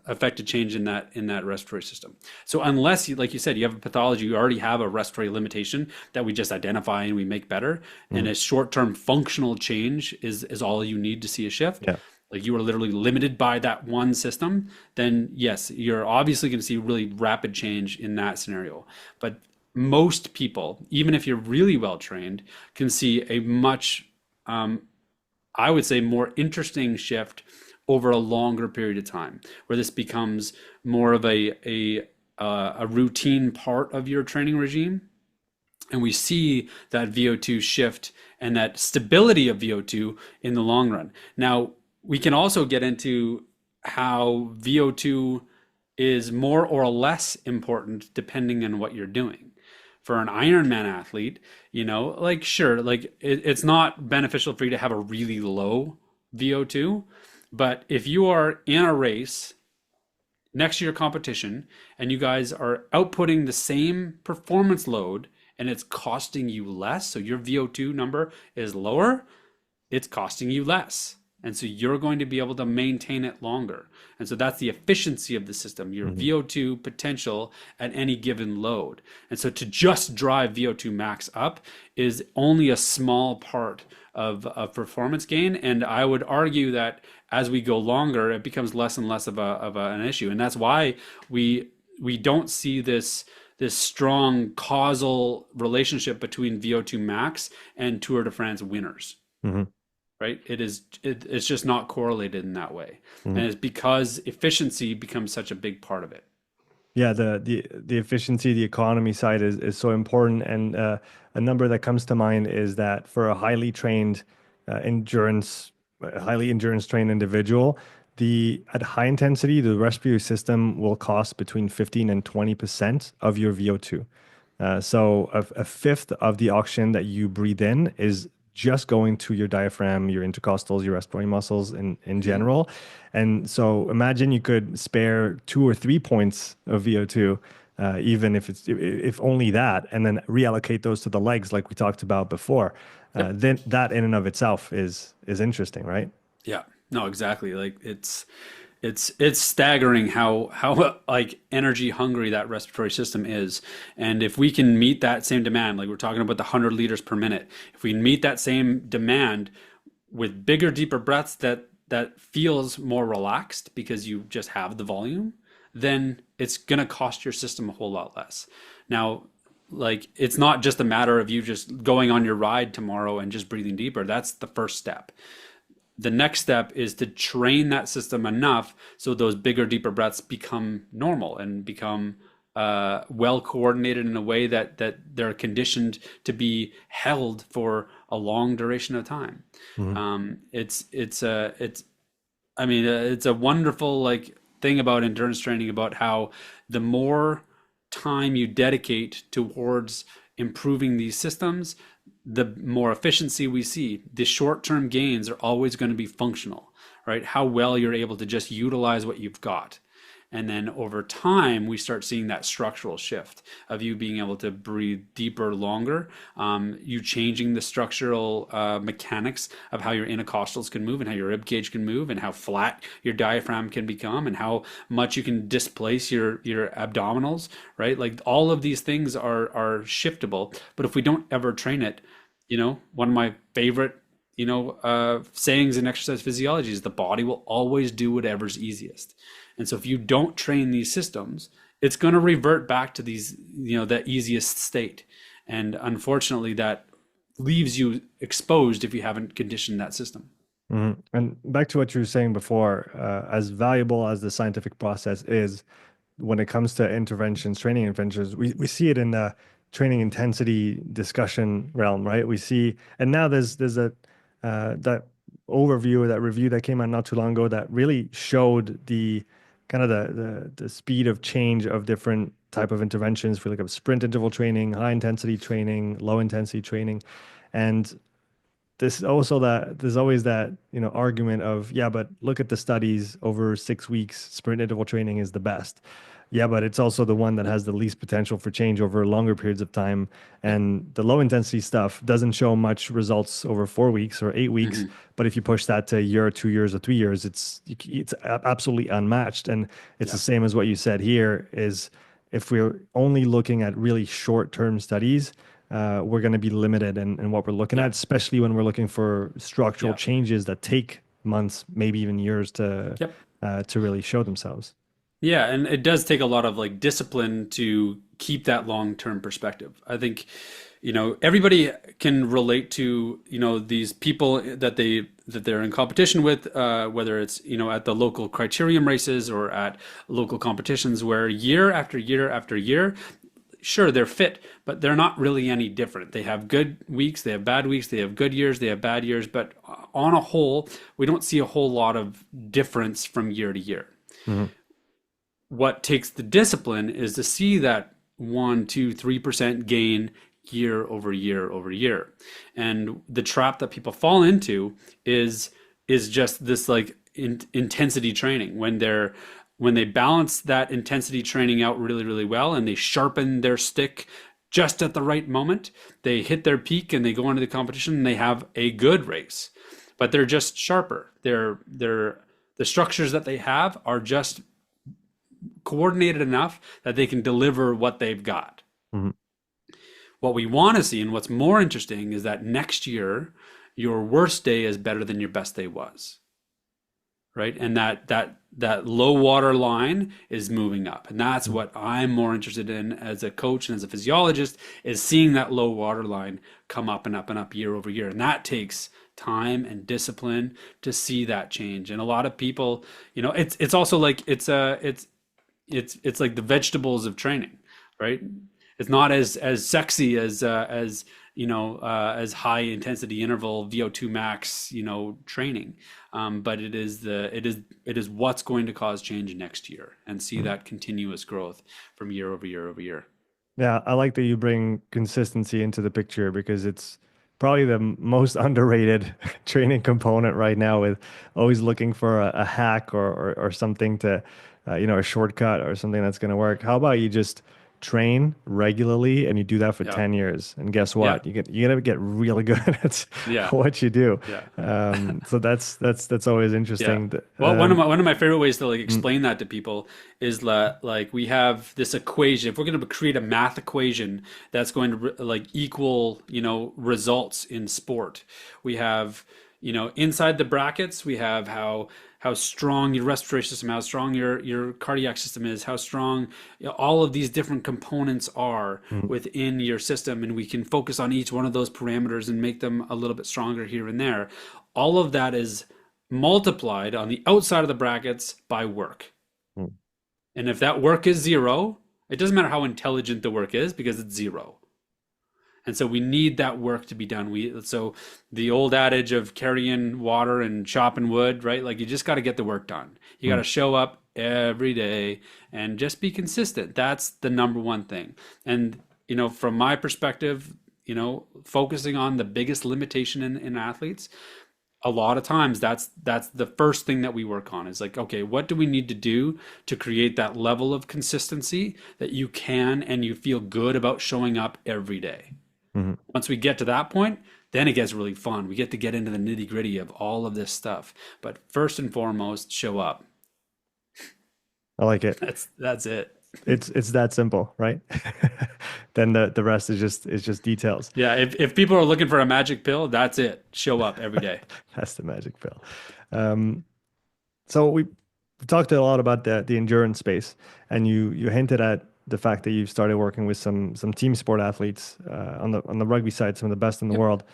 affected change in that respiratory system. So unless you, like you said, you have a pathology, you already have a respiratory limitation that we just identify and we make better, and a short-term functional change is all you need to see a shift. Yeah. Like you are literally limited by that one system, then yes, you're obviously going to see really rapid change in that scenario. But most people, even if you're really well trained, can see a much, I would say, more interesting shift over a longer period of time, where this becomes more of a routine part of your training regime. And we see that VO2 shift and that stability of VO2 in the long run. Now, we can also get into how VO2 is more or less important depending on what you're doing. For an Ironman athlete, sure, it's not beneficial for you to have a really low VO2, but if you are in a race next to your competition and you guys are outputting the same performance load and it's costing you less, so your VO2 number is lower, it's costing you less. And so you're going to be able to maintain it longer. And so that's the efficiency of the system, your VO2 potential at any given load. And so to just drive VO2 max up is only a small part of performance gain. And I would argue that as we go longer, it becomes less and less of an issue. And that's why we don't see this strong causal relationship between VO2 max and Tour de France winners. Right? It's just not correlated in that way. And it's because efficiency becomes such a big part of it. Yeah, the efficiency, the economy side is so important. And a number that comes to mind is that for a highly endurance trained individual, at high intensity, the respiratory system will cost between 15 and 20% of your VO2. So a fifth of the oxygen that you breathe in is just going to your diaphragm, your intercostals, your respiratory muscles in Mhm. general. And so imagine you could spare 2 or 3 points of VO2, even if only that, and then reallocate those to the legs like we talked about before. Yep. Then that in and of itself is interesting, right? Yeah. No, exactly. Like it's staggering how like energy hungry that respiratory system is. And if we can meet that same demand, like we're talking about the 100 liters per minute, if we meet that same demand with bigger, deeper breaths that feels more relaxed because you just have the volume, then it's gonna cost your system a whole lot less. Now, like it's not just a matter of you just going on your ride tomorrow and just breathing deeper. That's the first step. The next step is to train that system enough so those bigger, deeper breaths become normal and become well coordinated in a way that they're conditioned to be held for a long duration of time. Mhm. It's I mean it's a wonderful like thing about endurance training about how the more time you dedicate towards improving these systems, the more efficiency we see. The short-term gains are always going to be functional, right? How well you're able to just utilize what you've got. And then over time, we start seeing that structural shift of you being able to breathe deeper, longer, you changing the structural mechanics of how your intercostals can move and how your rib cage can move and how flat your diaphragm can become and how much you can displace your abdominals, right? Like all of these things are shiftable. But if we don't ever train it, one of my favorite sayings in exercise physiology is the body will always do whatever's easiest. And so if you don't train these systems, it's going to revert back to these, that easiest state. And unfortunately, that leaves you exposed if you haven't conditioned that system. And back to what you were saying before, as valuable as the scientific process is, when it comes to interventions, training interventions, we see it in the training intensity discussion realm, right? We see, and now there's a that overview or that review that came out not too long ago that really showed the kind of the speed of change of different type of interventions. If we look at sprint interval training, high intensity training, low intensity training, and this also that there's always that argument of, yeah, but look at the studies over 6 weeks, sprint interval training is the best. Yeah, but it's also the one that has the least potential for change over longer periods of time. Yep. And the low intensity stuff doesn't show much results over 4 weeks or 8 weeks. Hmm. But if you push that to a year, 2 years, or 3 years, it's absolutely unmatched. And it's the Yeah. same as what you said here is, if we're only looking at really short-term studies, we're going to be limited in what we're looking Yeah. at, especially when we're looking for structural Yeah. changes that take months, maybe even years Yep. to really show themselves. Yeah, and it does take a lot of like discipline to keep that long-term perspective. I think, everybody can relate to, these people that they're in competition with, whether it's, at the local criterium races or at local competitions where year after year after year, sure, they're fit, but they're not really any different. They have good weeks, they have bad weeks, they have good years, they have bad years, but on a whole, we don't see a whole lot of difference from year to year. Mhm. What takes the discipline is to see that 1, 2, 3% gain year over year over year. And the trap that people fall into is just this like intensity training when they balance that intensity training out really, really well and they sharpen their stick just at the right moment, they hit their peak and they go into the competition and they have a good race. But they're just sharper. The structures that they have are just coordinated enough that they can deliver what they've got. Mhm. What we want to see and what's more interesting is that next year, your worst day is better than your best day was, right? And that low water line is moving up. And that's Mhm. what I'm more interested in as a coach and as a physiologist is seeing that low water line come up and up and up year over year. And that takes time and discipline to see that change. And a lot of people, it's also like it's like the vegetables of training, right? It's not as sexy as high intensity interval VO2 max training, but it is what's going to cause change next year and see Mhm. that continuous growth from year over year over year. Yeah, I like that you bring consistency into the picture because it's probably the most underrated training component right now, with always looking for a hack or something to, a shortcut or something that's going to work. How about you just train regularly and you do that for Yeah. 10 years? And guess Yeah. what? You're gonna get really good at Yeah. what you do. Yeah. So that's always Yeah. interesting. Well, one of my favorite ways to like Mm, explain that to people is that like we have this equation. If we're going to create a math equation that's going to like equal, results in sport, we have, inside the brackets, we have how strong your respiratory system, how strong your cardiac system is, how strong all of these different components are mm, within your system, and we can focus on each one of those parameters and make them a little bit stronger here and there. All of that is multiplied on the outside of the brackets by work. mm, And if that work is zero, it doesn't matter how intelligent the work is because it's zero. And so we need that work to be done. So the old adage of carrying water and chopping wood, right? Like you just got to get the work done. You got mm. to show up every day and just be consistent. That's the number one thing. And from my perspective, focusing on the biggest limitation in athletes, a lot of times that's the first thing that we work on is like, okay, what do we need to do to create that level of consistency that you can and you feel good about showing up every day. Mhm. Once we get to that point, then it gets really fun. We get to get into the nitty gritty of all of this stuff. But first and foremost, show up. I like it. That's it. It's that simple, right? Then the rest is just details. Yeah, if people are looking for a magic pill, that's it. Show up every day. That's the magic pill. Um, so we talked a lot about the endurance space, and you hinted at the fact that you've started working with some team sport athletes on the rugby side, some of the best in the Yep. world.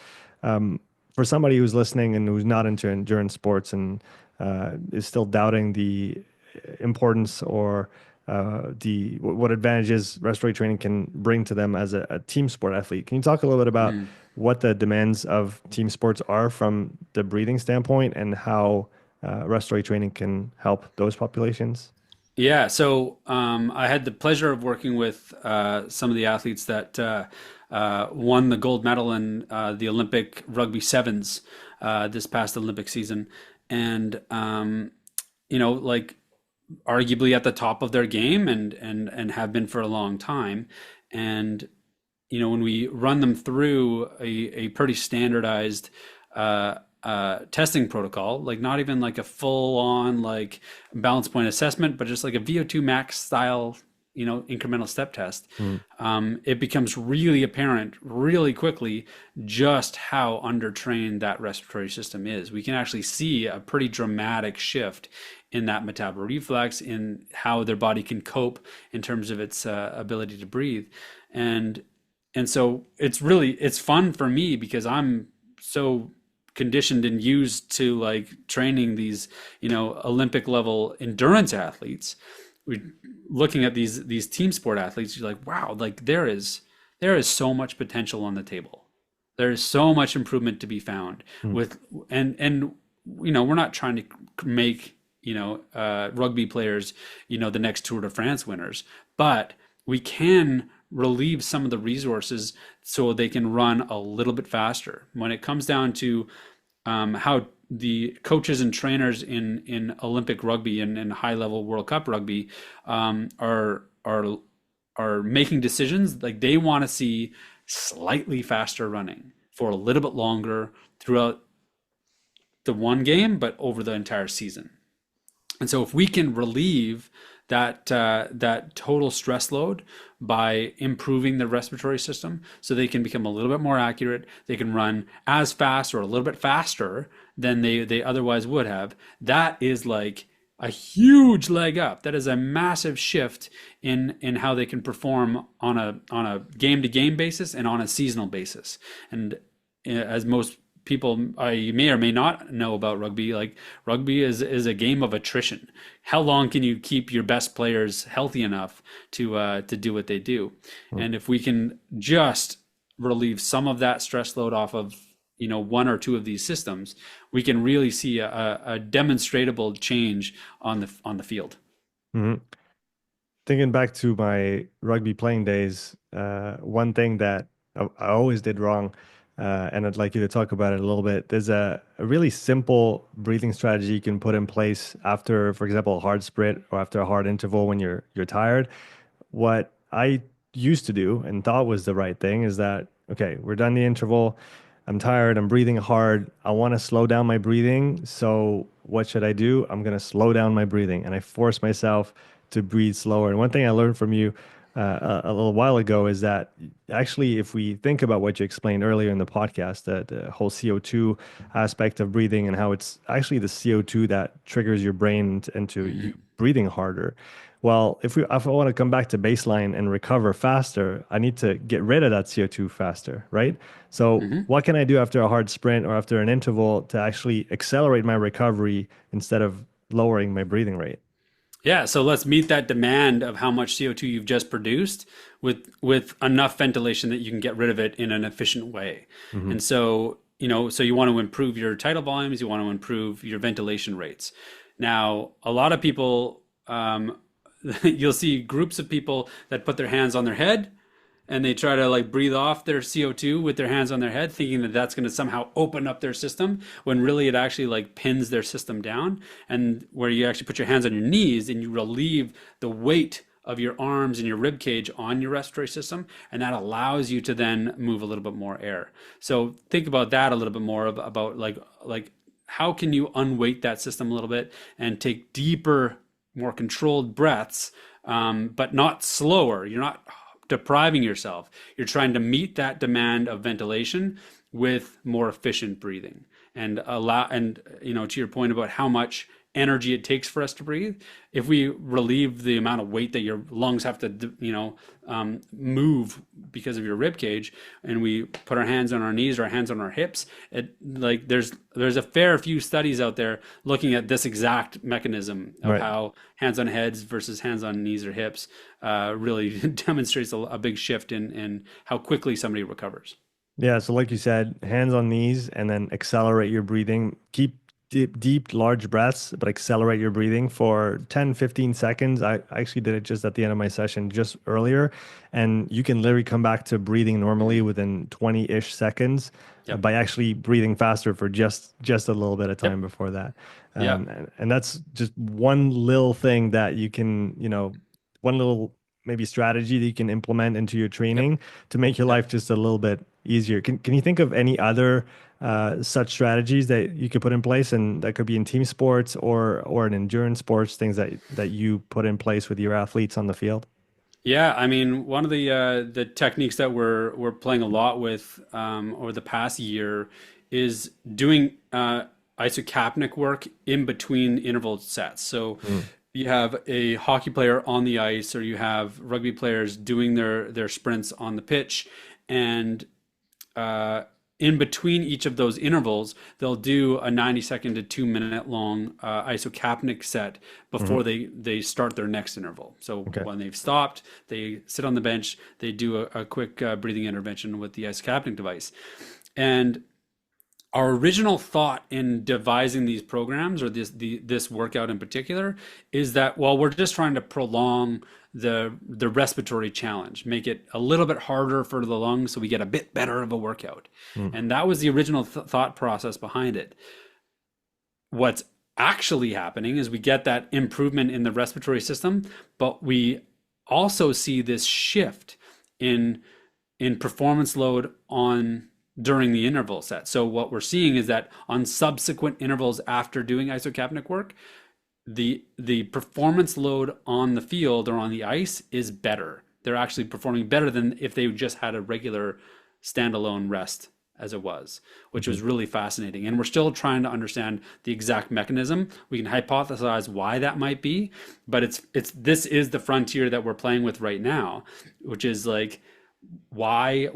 For somebody who's listening and who's not into endurance sports and is still doubting the importance or what advantages respiratory training can bring to them as a team sport athlete, can you talk a little bit about Mm. what the demands of team sports are from the breathing standpoint and how respiratory training can help those populations? Yeah, so I had the pleasure of working with some of the athletes that won the gold medal in the Olympic rugby sevens this past Olympic season, and like arguably at the top of their game and have been for a long time. And when we run them through a pretty standardized testing protocol, like not even like a full on like balance point assessment, but just like a VO2 max style, incremental step test, Mm, it becomes really apparent really quickly just how undertrained that respiratory system is. We can actually see a pretty dramatic shift in that metabolic reflex, in how their body can cope in terms of its ability to breathe. And so it's fun for me because I'm so conditioned and used to like training these, Olympic level endurance athletes. We looking at these team sport athletes, you're like, wow, like there is so much potential on the table. There is so much improvement to be found mm, with and we're not trying to make rugby players the next Tour de France winners, but we can relieve some of the resources so they can run a little bit faster. When it comes down to how the coaches and trainers in Olympic rugby and high level World Cup rugby are making decisions, like they want to see slightly faster running for a little bit longer throughout the one game, but over the entire season. And so if we can relieve that total stress load by improving the respiratory system so they can become a little bit more accurate, they can run as fast or a little bit faster than they otherwise would have, that is like a huge leg up. That is a massive shift in how they can perform on a game to game basis and on a seasonal basis. And as most people you may or may not know about rugby, like rugby is a game of attrition. How long can you keep your best players healthy enough to do what they do? mm. And if we can just relieve some of that stress load off of one or two of these systems, we can really see a demonstrable change on the field. Mhm. thinking back to my rugby playing days, one thing that I always did wrong, and I'd like you to talk about it a little bit. There's a really simple breathing strategy you can put in place after, for example, a hard sprint or after a hard interval when you're tired. What I used to do and thought was the right thing is that, okay, we're done the interval. I'm tired. I'm breathing hard. I want to slow down my breathing. So what should I do? I'm going to slow down my breathing. And I force myself to breathe slower. And one thing I learned from you a little while ago is that actually, if we think about what you explained earlier in the podcast, that the whole CO2 aspect of breathing and how it's actually the CO2 that triggers your brain into you Hmm. breathing harder. Well, if I want to come back to baseline and recover faster, I need to get rid of that CO2 faster, right? So, Hmm. what can I do after a hard sprint or after an interval to actually accelerate my recovery instead of lowering my breathing rate? Yeah, so let's meet that demand of how much CO2 you've just produced with enough ventilation that you can get rid of it in an efficient way. Hmm. And so, so you want to improve your tidal volumes, you want to improve your ventilation rates. Now, a lot of people, you'll see groups of people that put their hands on their head and they try to like breathe off their CO2 with their hands on their head, thinking that that's going to somehow open up their system, when really it actually like pins their system down. And where you actually put your hands on your knees and you relieve the weight of your arms and your rib cage on your respiratory system, and that allows you to then move a little bit more air. So think about that a little bit more about like how can you unweight that system a little bit and take deeper, more controlled breaths, but not slower. You're not depriving yourself. You're trying to meet that demand of ventilation with more efficient breathing and to your point about how much energy it takes for us to breathe. If we relieve the amount of weight that your lungs have to, move because of your rib cage, and we put our hands on our knees or our hands on our hips, it like there's a fair few studies out there looking at this exact mechanism of Right. how hands on heads versus hands on knees or hips really demonstrates a big shift in how quickly somebody recovers. Yeah, so like you said, hands on knees and then accelerate your breathing. Keep deep, large breaths, but accelerate your breathing for 10, 15 seconds. I actually did it just at the end of my session, just earlier. And you can literally come back to breathing normally Mhm. within 20-ish seconds Yep. by actually breathing faster for just a little bit of time Yep. before that. Yeah. And that's just one little thing that you can, one little maybe strategy that you can implement into your Yep. training to make your Yep. life just a little bit easier. Can you think of any other such strategies that you could put in place, and that could be in team sports or in endurance sports, things that you put in place with your athletes on the field? Yeah, I mean, one of the techniques that we're playing a lot with over the past year is doing isocapnic work in between interval sets. So Mm. you have a hockey player on the ice, or you have rugby players doing their sprints on the pitch, and uh, in between each of those intervals, they'll do a 90-second to 2-minute long isocapnic set Hmm. before they start their next interval. So Okay. when they've stopped, they sit on the bench, they do a quick breathing intervention with the isocapnic device. And our original thought in devising these programs, or this workout in particular, is that, well, we're just trying to prolong the respiratory challenge, make it a little bit harder for the lungs so we get a bit better of a workout. Mm. And that was the original thought process behind it. What's actually happening is we get that improvement in the respiratory system, but we also see this shift in performance load on during the interval set. So what we're seeing is that on subsequent intervals after doing isocapnic work, the performance load on the field or on the ice is better. They're actually performing better than if they just had a regular standalone rest as it was, which Mhm. was really fascinating. And we're still trying to understand the exact mechanism. We can hypothesize why that might be, but it's this is the frontier that we're playing with right now, which is like why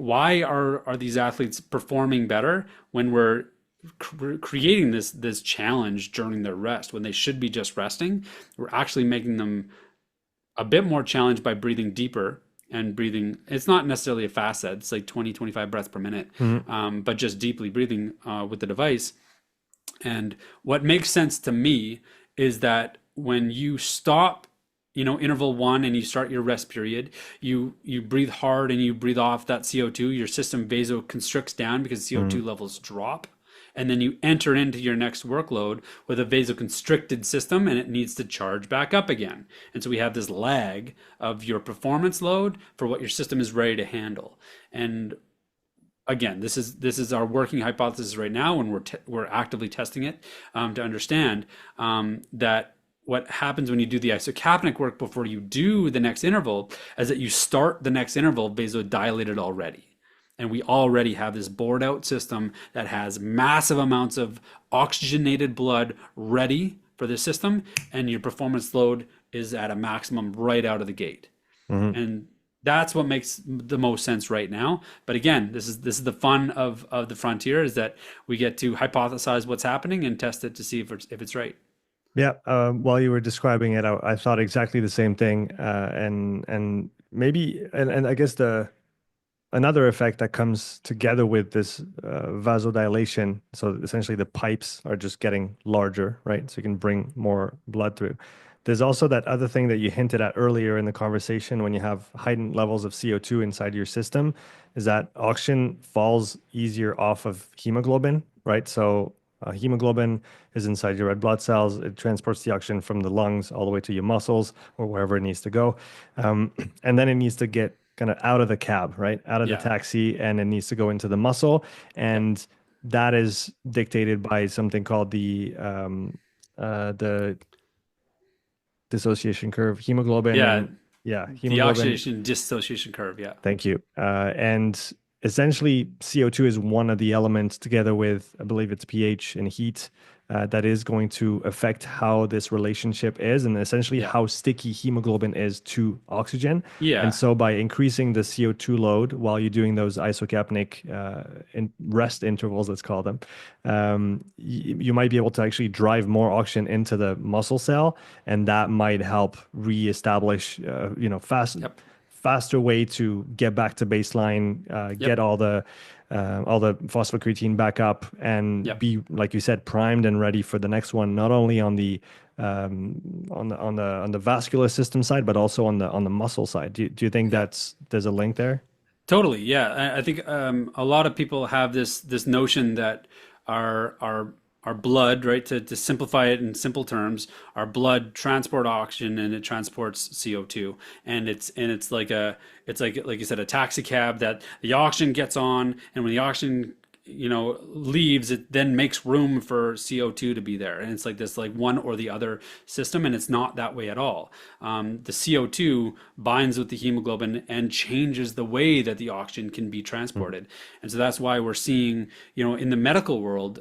are these athletes performing better when we're creating this challenge during their rest when they should be just resting. We're actually making them a bit more challenged by breathing deeper and breathing. It's not necessarily a fast set. It's like 20, 25 breaths per minute, Mhm. but just deeply breathing with the device. And what makes sense to me is that when you stop interval one and you start your rest period, you breathe hard and you breathe off that CO2, your system vasoconstricts down because CO2 Mm, levels drop. And then you enter into your next workload with a vasoconstricted system and it needs to charge back up again. And so we have this lag of your performance load for what your system is ready to handle. And again, this is our working hypothesis right now, and we're actively testing it to understand that what happens when you do the isocapnic work before you do the next interval is that you start the next interval vasodilated already. And we already have this bored out system that has massive amounts of oxygenated blood ready for the system, and your performance load is at a maximum right out of the gate. mhm. And that's what makes the most sense right now. But again, this is the fun of the frontier, is that we get to hypothesize what's happening and test it to see if it's right. Yeah, while you were describing it, I thought exactly the same thing, and maybe and I guess the another effect that comes together with this vasodilation. So essentially, the pipes are just getting larger, right? So you can bring more blood through. There's also that other thing that you hinted at earlier in the conversation when you have heightened levels of CO2 inside your system, is that oxygen falls easier off of hemoglobin, right? So hemoglobin is inside your red blood cells. It transports the oxygen from the lungs all the way to your muscles or wherever it needs to go. Um, and then it needs to get kind of out of the cab, right? Out of the Yeah. taxi, and it needs to go into the muscle. Yep. And that is dictated by something called the dissociation curve, hemoglobin, Yeah. and yeah, The hemoglobin. oxidation dissociation curve. Yeah. Thank you. And essentially, CO2 is one of the elements, together with, I believe it's pH and heat, that is going to affect how this relationship is, and essentially Yeah. how sticky hemoglobin is to oxygen. And Yeah. so, by increasing the CO2 load while you're doing those isocapnic rest intervals, let's call them, you might be able to actually drive more oxygen into the muscle cell, and that might help reestablish, faster way to get back to baseline, get Yep. all the phosphocreatine back up, and Yep. be, like you said, primed and ready for the next one. Not only on the vascular system side, but also on the muscle side. Do you think Yep. there's a link there? Totally. Yeah. I think a lot of people have this notion that our blood, right, to simplify it in simple terms, our blood transport oxygen and it transports CO2. And it's like you said, a taxi cab that the oxygen gets on, and when the oxygen leaves, it then makes room for CO2 to be there, and it's like this, like one or the other system, and it's not that way at all. The CO2 binds with the hemoglobin and changes the way that the oxygen can be transported. And so that's why we're seeing, in the medical world,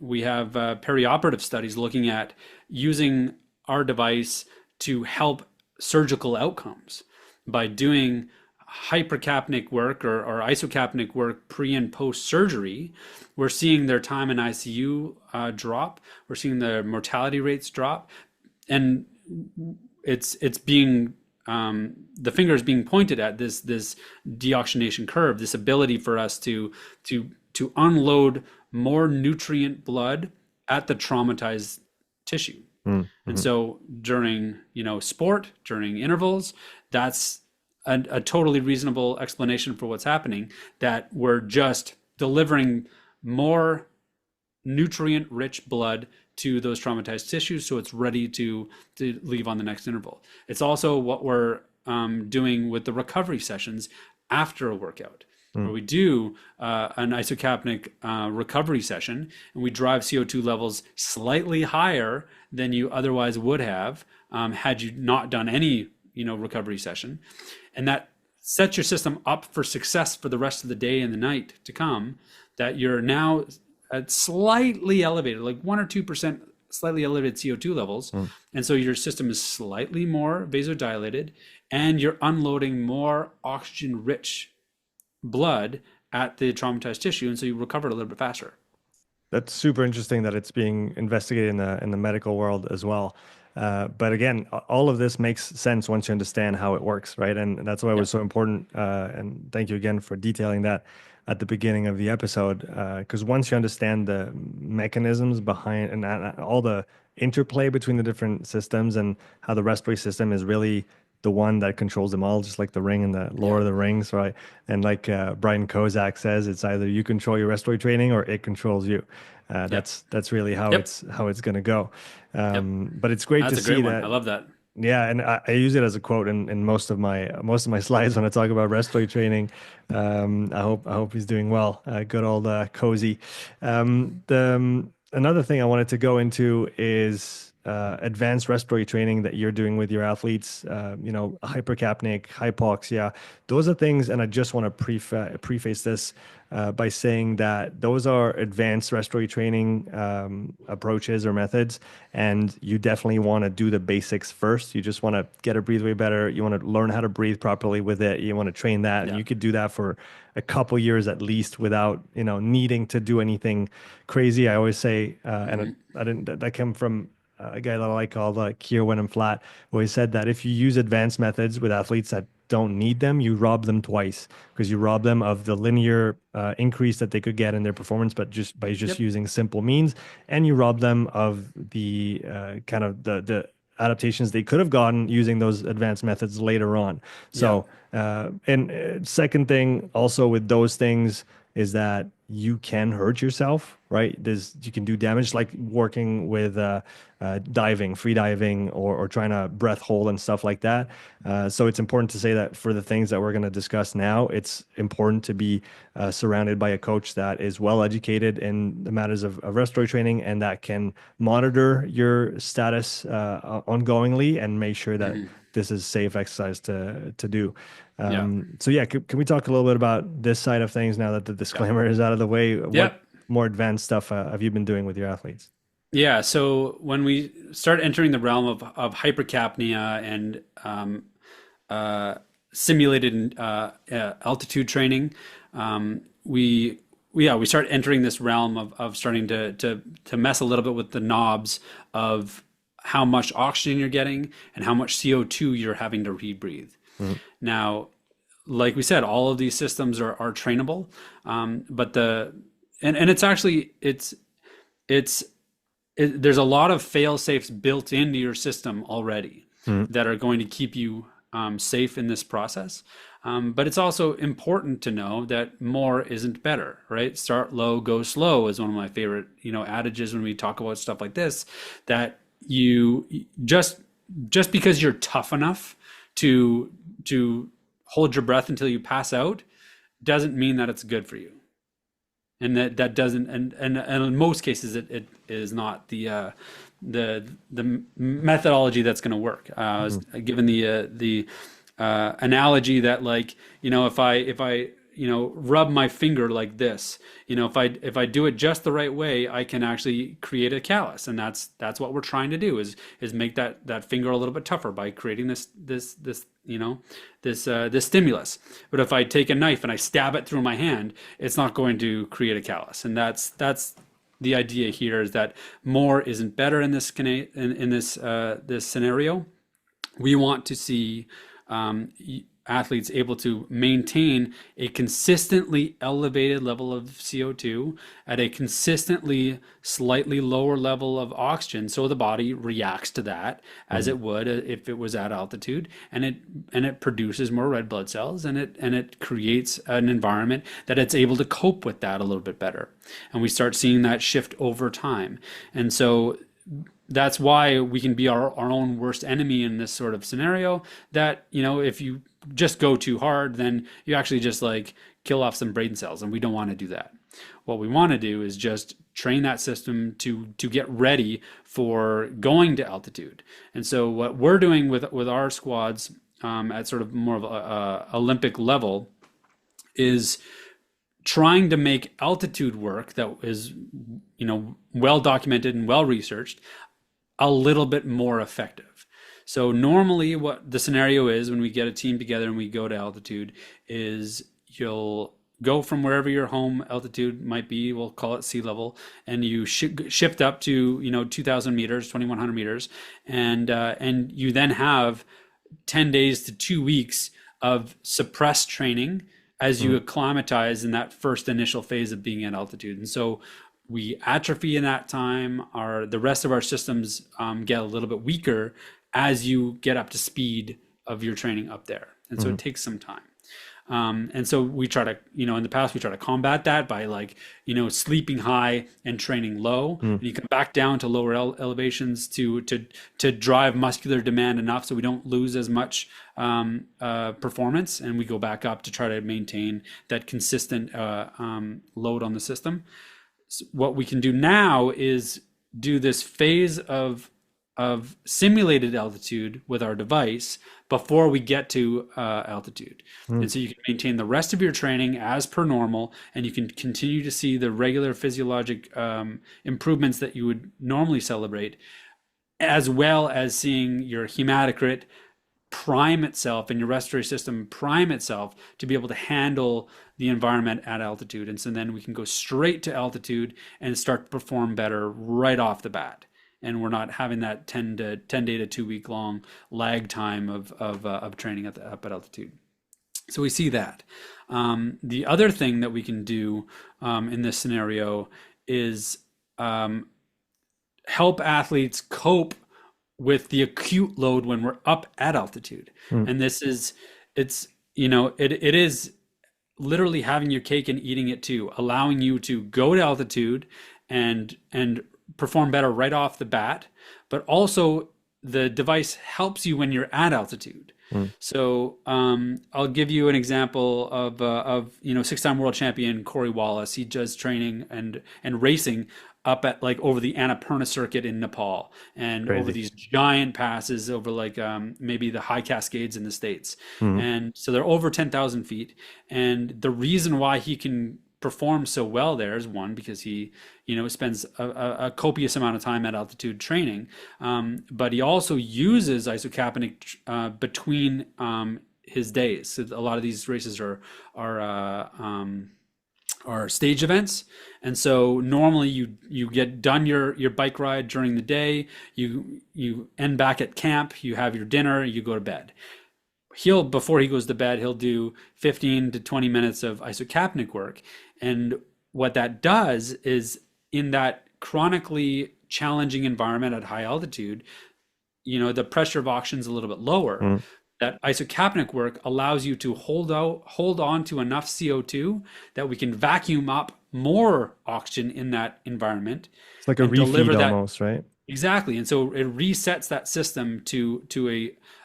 we have perioperative studies looking at using our device to help surgical outcomes by doing hypercapnic work or isocapnic work pre and post surgery. We're seeing their time in ICU drop. We're seeing their mortality rates drop, and it's being the finger is being pointed at this deoxygenation curve, this ability for us to unload more nutrient blood at the traumatized tissue. And Mm-hmm. so during, sport, during intervals, that's a totally reasonable explanation for what's happening, that we're just delivering more nutrient rich blood to those traumatized tissues so it's ready to leave on the next interval. It's also what we're doing with the recovery sessions after a workout, where we do an isocapnic recovery session, and we drive CO2 levels slightly higher than you otherwise would have had you not done any recovery session. And that sets your system up for success for the rest of the day and the night to come, that you're now at slightly elevated, like 1 or 2% slightly elevated CO2 levels. And so your system is slightly more vasodilated, and you're unloading more oxygen rich blood at the traumatized tissue. And so you recover a little bit faster. That's super interesting that it's being investigated in the medical world as well. But again, all of this makes sense once you understand how it works, right? And that's why it was Yep. so important. And thank you again for detailing that at the beginning of the episode. Because once you understand the mechanisms behind and all the interplay between the different systems and how the respiratory system is really the one that controls them all, just like the ring in the Lord Yeah. of the Rings, right? And like Brian Kozak says, it's either you control your respiratory training or it controls you. Yep. That's really Yep. how it's going to go. Yep. But it's great to That's a great see one. that. I love that. Yeah, and I use it as a quote in most of my slides when I talk about respiratory training. I hope he's doing well. Good old Cozy. Another thing I wanted to go into is advanced respiratory training that you're doing with your athletes. Hypercapnic, hypoxia. Those are things, and I just want to preface this by saying that those are advanced respiratory training approaches or methods, and you definitely want to do the basics first. You just want to get a breathe way better. You want to learn how to breathe properly with it. You want to train that, and Yeah. you could do that for a couple years at least without needing to do anything crazy. I always say, and I didn't. That came from a guy that I like called Kier When I'm Flat, who he said that if you use advanced methods with athletes that don't need them, you rob them twice because you rob them of the linear increase that they could get in their performance, but just by just Yep. using simple means, and you rob them of the kind of the adaptations they could have gotten using those advanced methods later on. Yeah. So, and second thing also with those things is that you can hurt yourself, right? You can do damage like working with diving, free diving, or trying to breath hold and stuff like that. So it's important to say that for the things that we're going to discuss now, it's important to be surrounded by a coach that is well educated in the matters of respiratory training and that can monitor your status ongoingly and make sure that this is safe exercise to do. Yeah. So yeah, can we talk a little bit about this side of things now that the disclaimer is out of the way? Yeah. What more advanced stuff have you been doing with your athletes? Yeah. So when we start entering the realm of hypercapnia and simulated altitude training, we start entering this realm of starting to mess a little bit with the knobs of how much oxygen you're getting and how much CO2 you're having to rebreathe. Now, like we said, all of these systems are trainable, but it's actually there's a lot of fail safes built into your system already that are going to keep you safe in this process. But it's also important to know that more isn't better, right? Start low, go slow is one of my favorite, adages when we talk about stuff like this, that you just because you're tough enough to hold your breath until you pass out doesn't mean that it's good for you. And that doesn't, and in most cases it is not the methodology that's going to work. I was given the analogy that, like, if I rub my finger like this, if I do it just the right way, I can actually create a callus, and that's what we're trying to do is make that finger a little bit tougher by creating this stimulus. But if I take a knife and I stab it through my hand, it's not going to create a callus, and that's the idea here, is that more isn't better in this this scenario. We want to see athletes able to maintain a consistently elevated level of CO2 at a consistently slightly lower level of oxygen, so the body reacts to that as it would if it was at altitude, and it produces more red blood cells, and it creates an environment that it's able to cope with that a little bit better, and we start seeing that shift over time. And so that's why we can be our own worst enemy in this sort of scenario, that if you just go too hard, then you actually just like kill off some brain cells, and we don't want to do that. What we want to do is just train that system to get ready for going to altitude. And so what we're doing with our squads at sort of more of a Olympic level is trying to make altitude work that is well documented and well researched a little bit more effective. So normally what the scenario is when we get a team together and we go to altitude is you'll go from wherever your home altitude might be, we'll call it sea level, and you shift up to 2,000 meters, 2,100 meters, and you then have 10 days to 2 weeks of suppressed training as you acclimatize in that first initial phase of being at altitude. And so we atrophy in that time. The rest of our systems get a little bit weaker as you get up to speed of your training up there, and so Hmm. it takes some time. And so we try to, in the past, we try to combat that by like, sleeping high and training low. Hmm. And you come back down to lower elevations to drive muscular demand enough so we don't lose as much performance. And we go back up to try to maintain that consistent load on the system. So what we can do now is do this phase of simulated altitude with our device before we get to altitude. Hmm. And so you can maintain the rest of your training as per normal, and you can continue to see the regular physiologic improvements that you would normally celebrate, as well as seeing your hematocrit prime itself and your respiratory system prime itself to be able to handle the environment at altitude. And so then we can go straight to altitude and start to perform better right off the bat. And we're not having that 10 day to 2 week long lag time of training up at altitude. So we see that. The other thing that we can do in this scenario is help athletes cope with the acute load when we're up at altitude. Hmm. And it is literally having your cake and eating it too, allowing you to go to altitude and perform better right off the bat, but also the device helps you when you're at altitude. Mm. So I'll give you an example of 6-time world champion Corey Wallace. He does training and racing up at like over the Annapurna circuit in Nepal and over Crazy. these giant passes over like maybe the high Cascades in the States. Hmm. And so they're over 10,000 feet. And the reason why he can perform so well there is one, because he spends a copious amount of time at altitude training, but he also uses isocapnic between his days. So a lot of these races are stage events, and so normally you get done your bike ride during the day, you end back at camp, you have your dinner, you go to bed. Before he goes to bed, he'll do 15 to 20 minutes of isocapnic work. And what that does is, in that chronically challenging environment at high altitude, the pressure of oxygen is a little bit lower. Mm. That isocapnic work allows you to hold on to enough CO2 that we can vacuum up more oxygen in that environment It's like a and deliver refeed that. almost, right? Exactly. And so it resets that system to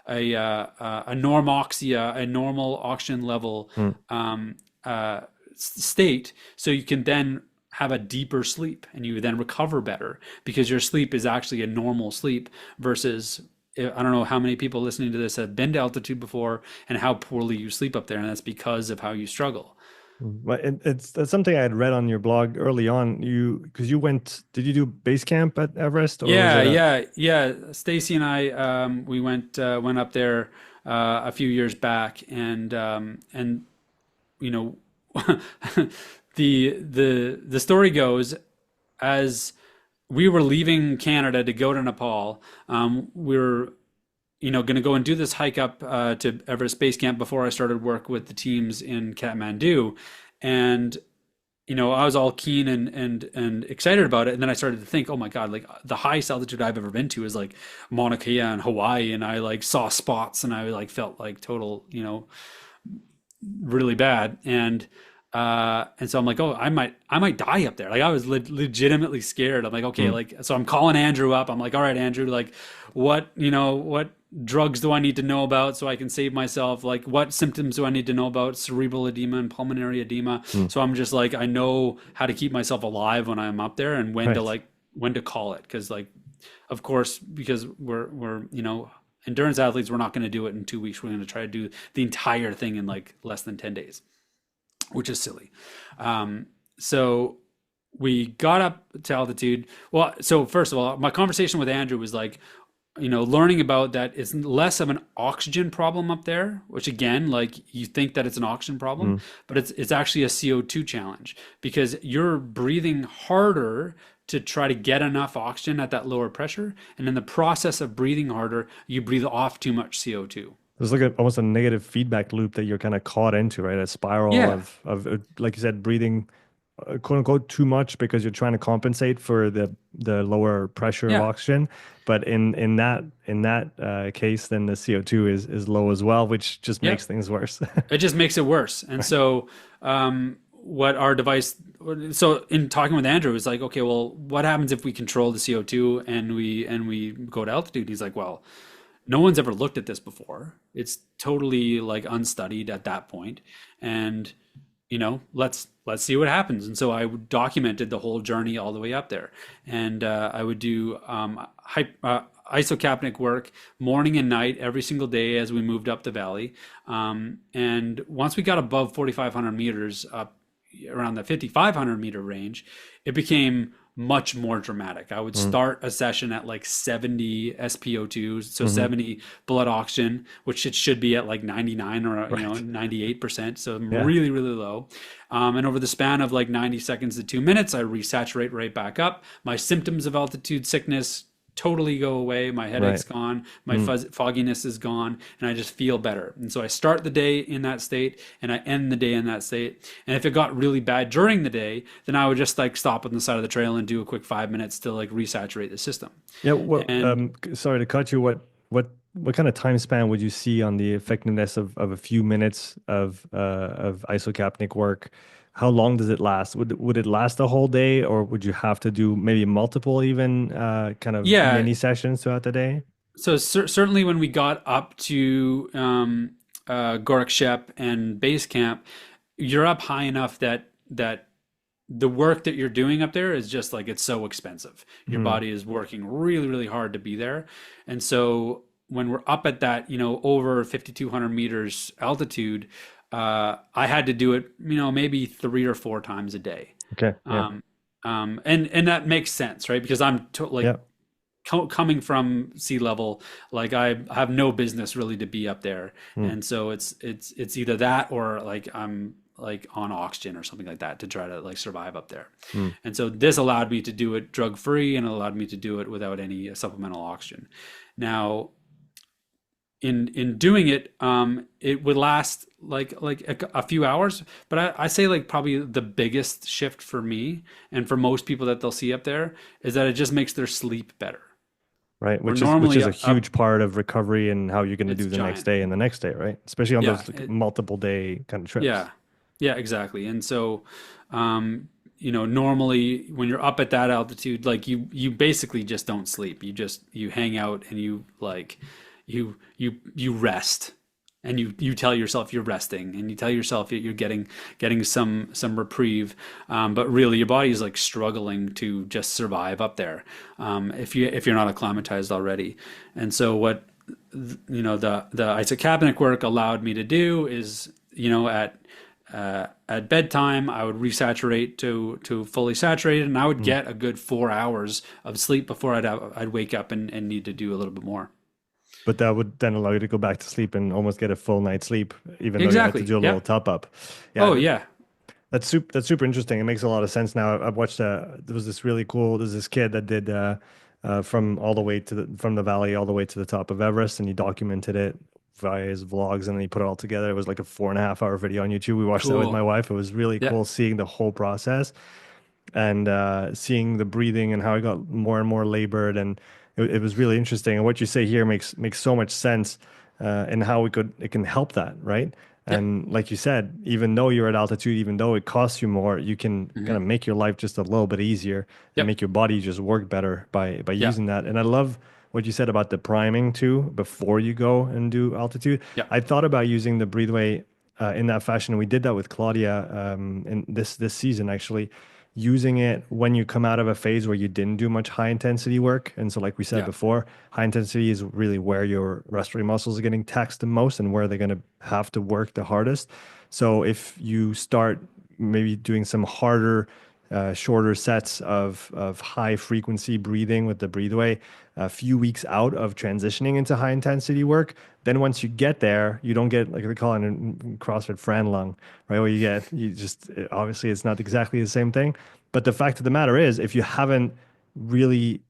a normoxia, a normal oxygen level Mm. state, so you can then have a deeper sleep and you then recover better because your sleep is actually a normal sleep versus, I don't know how many people listening to this have been to altitude before and how poorly you sleep up there, and that's because of how you struggle. But that's something I had read on your blog early on. Because you went, did you do base camp at Everest, or was Yeah, it a? yeah. Stacy and I, we went up there a few years back, and you know, the story goes, as we were leaving Canada to go to Nepal, we were going to go and do this hike up to Everest Base Camp before I started work with the teams in Kathmandu, and I was all keen and excited about it. And then I started to think, oh my God, like the highest altitude I've ever been to is like Mauna Kea and Hawaii. And I like saw spots and I like felt like total, really bad. And so I'm like, oh, I might die up there. Like I was legitimately scared. I'm like, okay, Mm. like, so I'm calling Andrew up. I'm like, all right, Andrew, like what drugs do I need to know about so I can save myself? Like what symptoms do I need to know about cerebral edema and pulmonary edema? Mm. So I'm just like, I know how to keep myself alive when I'm up there and Right. when to call it. Cause like, of course, because we're, endurance athletes, we're not going to do it in 2 weeks. We're going to try to do the entire thing in like less than 10 days, which is silly. So we got up to altitude. Well, so first of all, my conversation with Andrew was like, learning about that it's less of an oxygen problem up there, which again, like you think that it's an oxygen problem, Mm. but it's actually a CO2 challenge because you're breathing harder to try to get enough oxygen at that lower pressure. And in the process of breathing harder, you breathe off too much CO2. There's like almost a negative feedback loop that you're kind of caught into, right? A spiral Yeah. of like you said, breathing quote unquote too much because you're trying to compensate for the lower pressure of Yeah, oxygen. But in that case, then the CO2 is low as well, which just yeah. makes things worse. It just makes it worse. And Right. so, what our device, so in talking with Andrew, it's like, okay, well, what happens if we control the CO2 and we go to altitude? He's like, well, no one's ever looked at this before. It's totally like unstudied at that point, and let's see what happens. And so I documented the whole journey all the way up there, and I would do isocapnic work morning and night every single day as we moved up the valley. And once we got above 4,500 meters, up around the 5,500-meter range, it became much more dramatic. I would start a session at like 70 SpO2, so Hmm. 70 blood oxygen, which it should be at like 99 or Right. 98%, so Yeah. really really low. And over the span of like 90 seconds to 2 minutes, I resaturate right back up. My symptoms of altitude sickness totally go away. My headache's Right. gone, my Mm. fogginess is gone, and I just feel better. And so I start the day in that state and I end the day in that state. And if it got really bad during the day, then I would just like stop on the side of the trail and do a quick 5 minutes to like resaturate the system. Yeah. What? And Sorry to cut you. What kind of time span would you see on the effectiveness of a few minutes of isocapnic work? How long does it last? Would it last the whole day, or would you have to do maybe multiple even kind of yeah, mini sessions throughout the day? so certainly when we got up to Gorak Shep and base camp, you're up high enough that the work that you're doing up there is just like it's so expensive. Your Hmm. body is working really, really hard to be there. And so when we're up at that, over 5,200 meters altitude, I had to do it, maybe 3 or 4 times a day. Okay. Yeah. Um, and that makes sense, right? Because I'm like Yeah. coming from sea level, like I have no business really to be up there. Hmm. And so it's either that or like I'm like on oxygen or something like that to try to like survive up there. Hmm. And so this allowed me to do it drug free and allowed me to do it without any supplemental oxygen. Now, in doing it, it would last like a few hours, but I say like probably the biggest shift for me and for most people that they'll see up there is that it just makes their sleep better. Right. We're Which normally is a up, huge part of recovery and how you're going to it's do the next giant. day and the next day, right? Especially on Yeah, those like, multiple day kind of trips. yeah, yeah, exactly. And so, normally when you're up at that altitude, like you basically just don't sleep. You hang out and you like you rest, and you tell yourself you're resting, and you tell yourself that you're getting some reprieve. But really, your body is like struggling to just survive up there, if you're not acclimatized already. And so what the isocapnic work allowed me to do is, at bedtime, I would resaturate to fully saturated, and I would Mm. get a good 4 hours of sleep before I'd wake up and need to do a little bit more. But that would then allow you to go back to sleep and almost get a full night's sleep, even though you had to Exactly. do a little Yep. top up. Yeah, Oh yeah. that's super interesting. It makes a lot of sense now. I've watched there was this really cool. There's this kid that did from all the way to from the valley all the way to the top of Everest, and he documented it via his vlogs, and then he put it all together. It was like a 4.5 hour video on YouTube. We watched that with my Cool. wife. It was really Yeah. cool seeing the whole process and seeing the breathing and how it got more and more labored, and it was really interesting. And what you say here makes so much sense, and how it can help that, right? Yep. And like you said, even though you're at altitude, even though it costs you more, you can kind Hmm. of make your life just a little bit easier and Yep. make your body just work better by Yeah. using that. And I love what you said about the priming too before you go and do altitude. Yeah. I thought about using the breatheway in that fashion, and we did that with Claudia in this season actually, using it when you come out of a phase where you didn't do much high intensity work. And so, like we said Yeah. before, high intensity is really where your respiratory muscles are getting taxed the most and where they're going to have to work the hardest. So, if you start maybe doing some harder, shorter sets of high frequency breathing with the breatheway, a few weeks out of transitioning into high intensity work, then once you get there, you don't get like they call it in CrossFit Fran lung, right? Where you just obviously it's not exactly the same thing. But the fact of the matter is, really,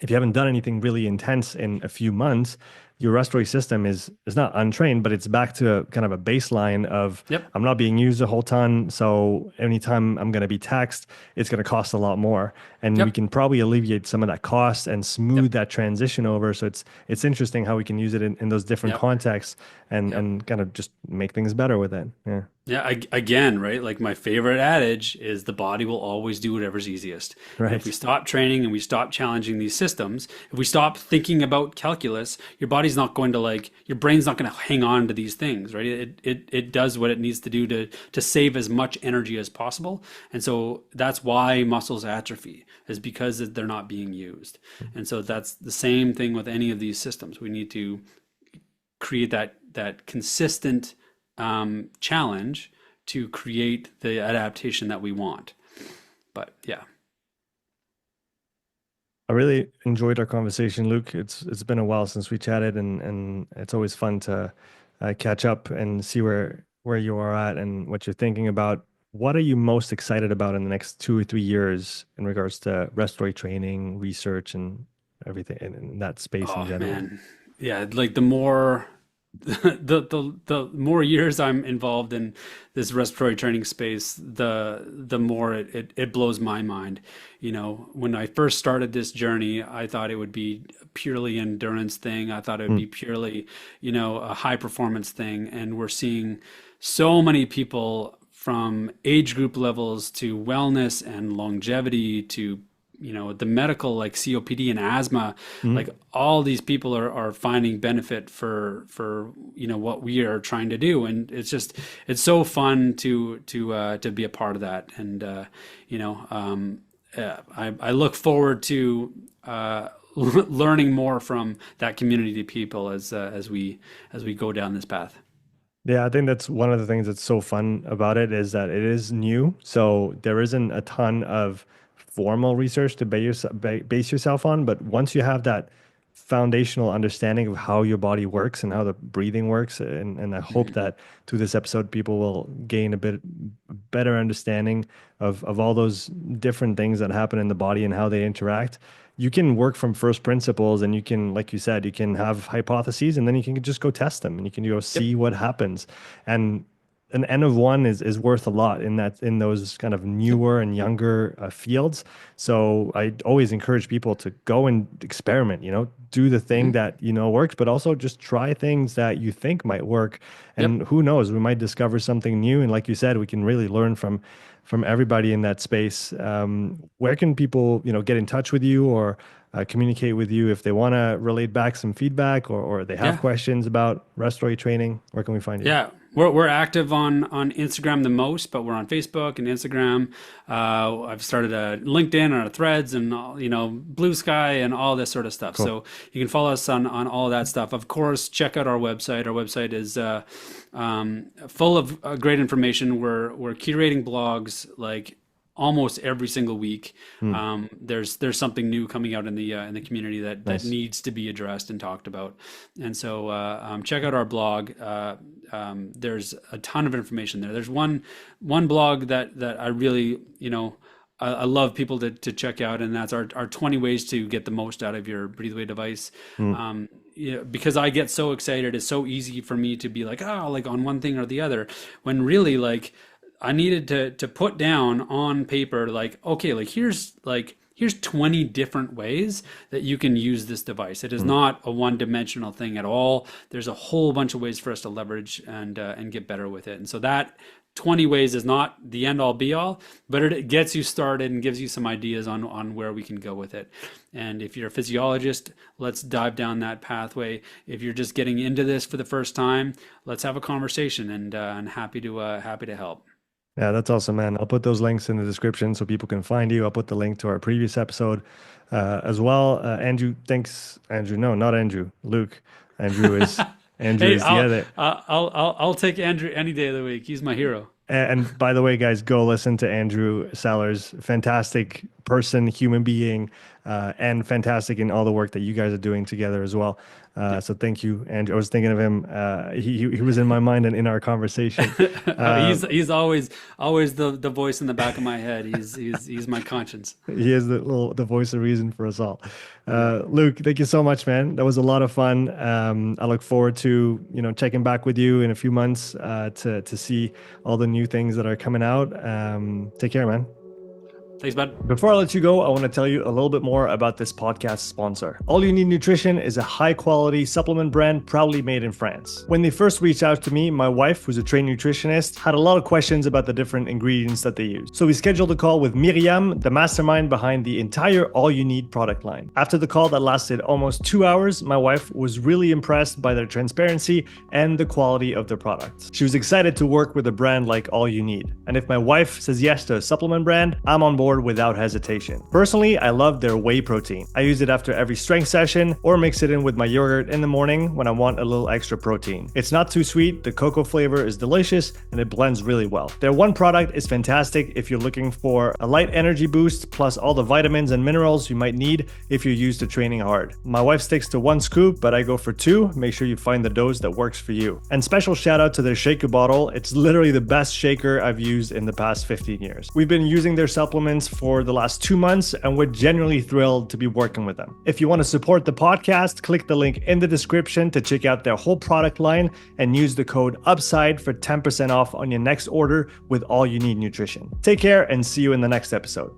if you haven't done anything really intense in a few months, your respiratory system is not untrained, but it's back to a kind of a baseline of Yep. I'm not being used a whole ton. So anytime I'm going to be taxed, it's going to cost a lot more. And we Yep. can probably alleviate some of that cost and Yep. smooth that transition over. So it's interesting how we can use it in those different Yep. contexts Yep. and kind of just make things better with it. Yeah. Yeah, again, right? Like my favorite adage is the body will always do whatever's easiest. And if we Right. stop training and we stop challenging these systems, if we stop thinking about calculus, your body's not going to like, your brain's not going to hang on to these things, right? It does what it needs to do to save as much energy as possible. And so that's why muscles atrophy is because they're not being used. And so that's the same thing with any of these systems. We need to create that consistent challenge to create the adaptation that we want. But yeah, I really enjoyed our conversation, Luke. It's been a while since we chatted, and it's always fun to catch up and see where you are at and what you're thinking about. What are you most excited about in the next 2 or 3 years in regards to respiratory training, research, and everything in that space in oh general? man, yeah, like the more the more years I'm involved in this respiratory training space, the more it blows my mind. You know, when I first started this journey, I thought it would be purely endurance thing. I thought it would Mm, be purely, a high performance thing. And we're seeing so many people from age group levels to wellness and longevity to the medical like COPD and asthma, mm. like all these people are finding benefit for what we are trying to do, and it's so fun to be a part of that. And you know I look forward to learning more from that community of people as we go down this path. Yeah, I think that's one of the things that's so fun about it is that it is new. So there isn't a ton of formal research to base yourself on. But once you have that foundational understanding of how your body works and how the breathing works, and I hope Mhm. that through this episode, people will gain a bit better understanding of all those different things that happen in the body and how they interact. You can work from first principles and you can, like you said, you can have hypotheses and then you can just go test them and you can go Yep. see what happens. And an N of one is worth a lot in those kind of Yep. newer and younger fields. So I always encourage people to go and experiment, do the thing Mhm. that works, but also just try things that you think might work. Yep. And who knows, we might discover something new. And like you said, we can really learn from everybody in that space. Where can people, get in touch with you or communicate with you if they want to relate back some feedback or they have Yeah. questions about respiratory training? Where can we find you? Yeah, we're active on Instagram the most, but we're on Facebook and Instagram. I've started a LinkedIn and a Threads and Blue Sky and all this sort of stuff. Cool. So you can follow us on all of that stuff. Of course, check out our website. Our website is full of great information. We're curating blogs like almost every single week. Hmm. There's something new coming out in the community that Nice. needs to be addressed and talked about. And so check out our blog. There's a ton of information there. There's one blog that I really I love people to check out, and that's our 20 ways to get the most out of your breatheway device. Hmm. Because I get so excited, it's so easy for me to be like, oh, like on one thing or the other, when really like I needed to put down on paper, like, okay, here's 20 different ways that you can use this device. It is Hmm. not a one-dimensional thing at all. There's a whole bunch of ways for us to leverage and get better with it. And so that 20 ways is not the end all be all, but it gets you started and gives you some ideas on where we can go with it. And if you're a physiologist, let's dive down that pathway. If you're just getting into this for the first time, let's have a conversation, and happy to help. Yeah, that's awesome, man. I'll put those links in the description so people can find you. I'll put the link to our previous episode as well. Andrew, thanks. Andrew, no, not Andrew. Luke. Andrew Hey, is the I'll other. I'll take Andrew any day of the week. He's my hero. And by the way, guys, go listen to Andrew Sellars. Fantastic person, human being. and fantastic in all the work that you guys are doing together as well. So thank you, Andrew. I was thinking of him. He was in my mind and in our conversation. He's always the voice in the back of my head. He's my conscience. He is the voice of reason for us all. Luke, thank you so much, man. That was a lot of fun. I look forward to checking back with you in a few months to see all the new things that are coming out. Take care, man. Thanks, bud. Before I let you go, I want to tell you a little bit more about this podcast sponsor. All You Need Nutrition is a high-quality supplement brand proudly made in France. When they first reached out to me, my wife, who's a trained nutritionist, had a lot of questions about the different ingredients that they use. So we scheduled a call with Miriam, the mastermind behind the entire All You Need product line. After the call that lasted almost 2 hours, my wife was really impressed by their transparency and the quality of their products. She was excited to work with a brand like All You Need. And if my wife says yes to a supplement brand, I'm on board without hesitation. Personally, I love their whey protein. I use it after every strength session or mix it in with my yogurt in the morning when I want a little extra protein. It's not too sweet, the cocoa flavor is delicious, and it blends really well. Their one product is fantastic if you're looking for a light energy boost plus all the vitamins and minerals you might need if you're used to training hard. My wife sticks to 1 scoop, but I go for 2. Make sure you find the dose that works for you. And special shout out to their shaker bottle. It's literally the best shaker I've used in the past 15 years. We've been using their supplements for the last 2 months, and we're genuinely thrilled to be working with them. If you want to support the podcast, click the link in the description to check out their whole product line and use the code UPSIDE for 10% off on your next order with All You Need Nutrition. Take care and see you in the next episode.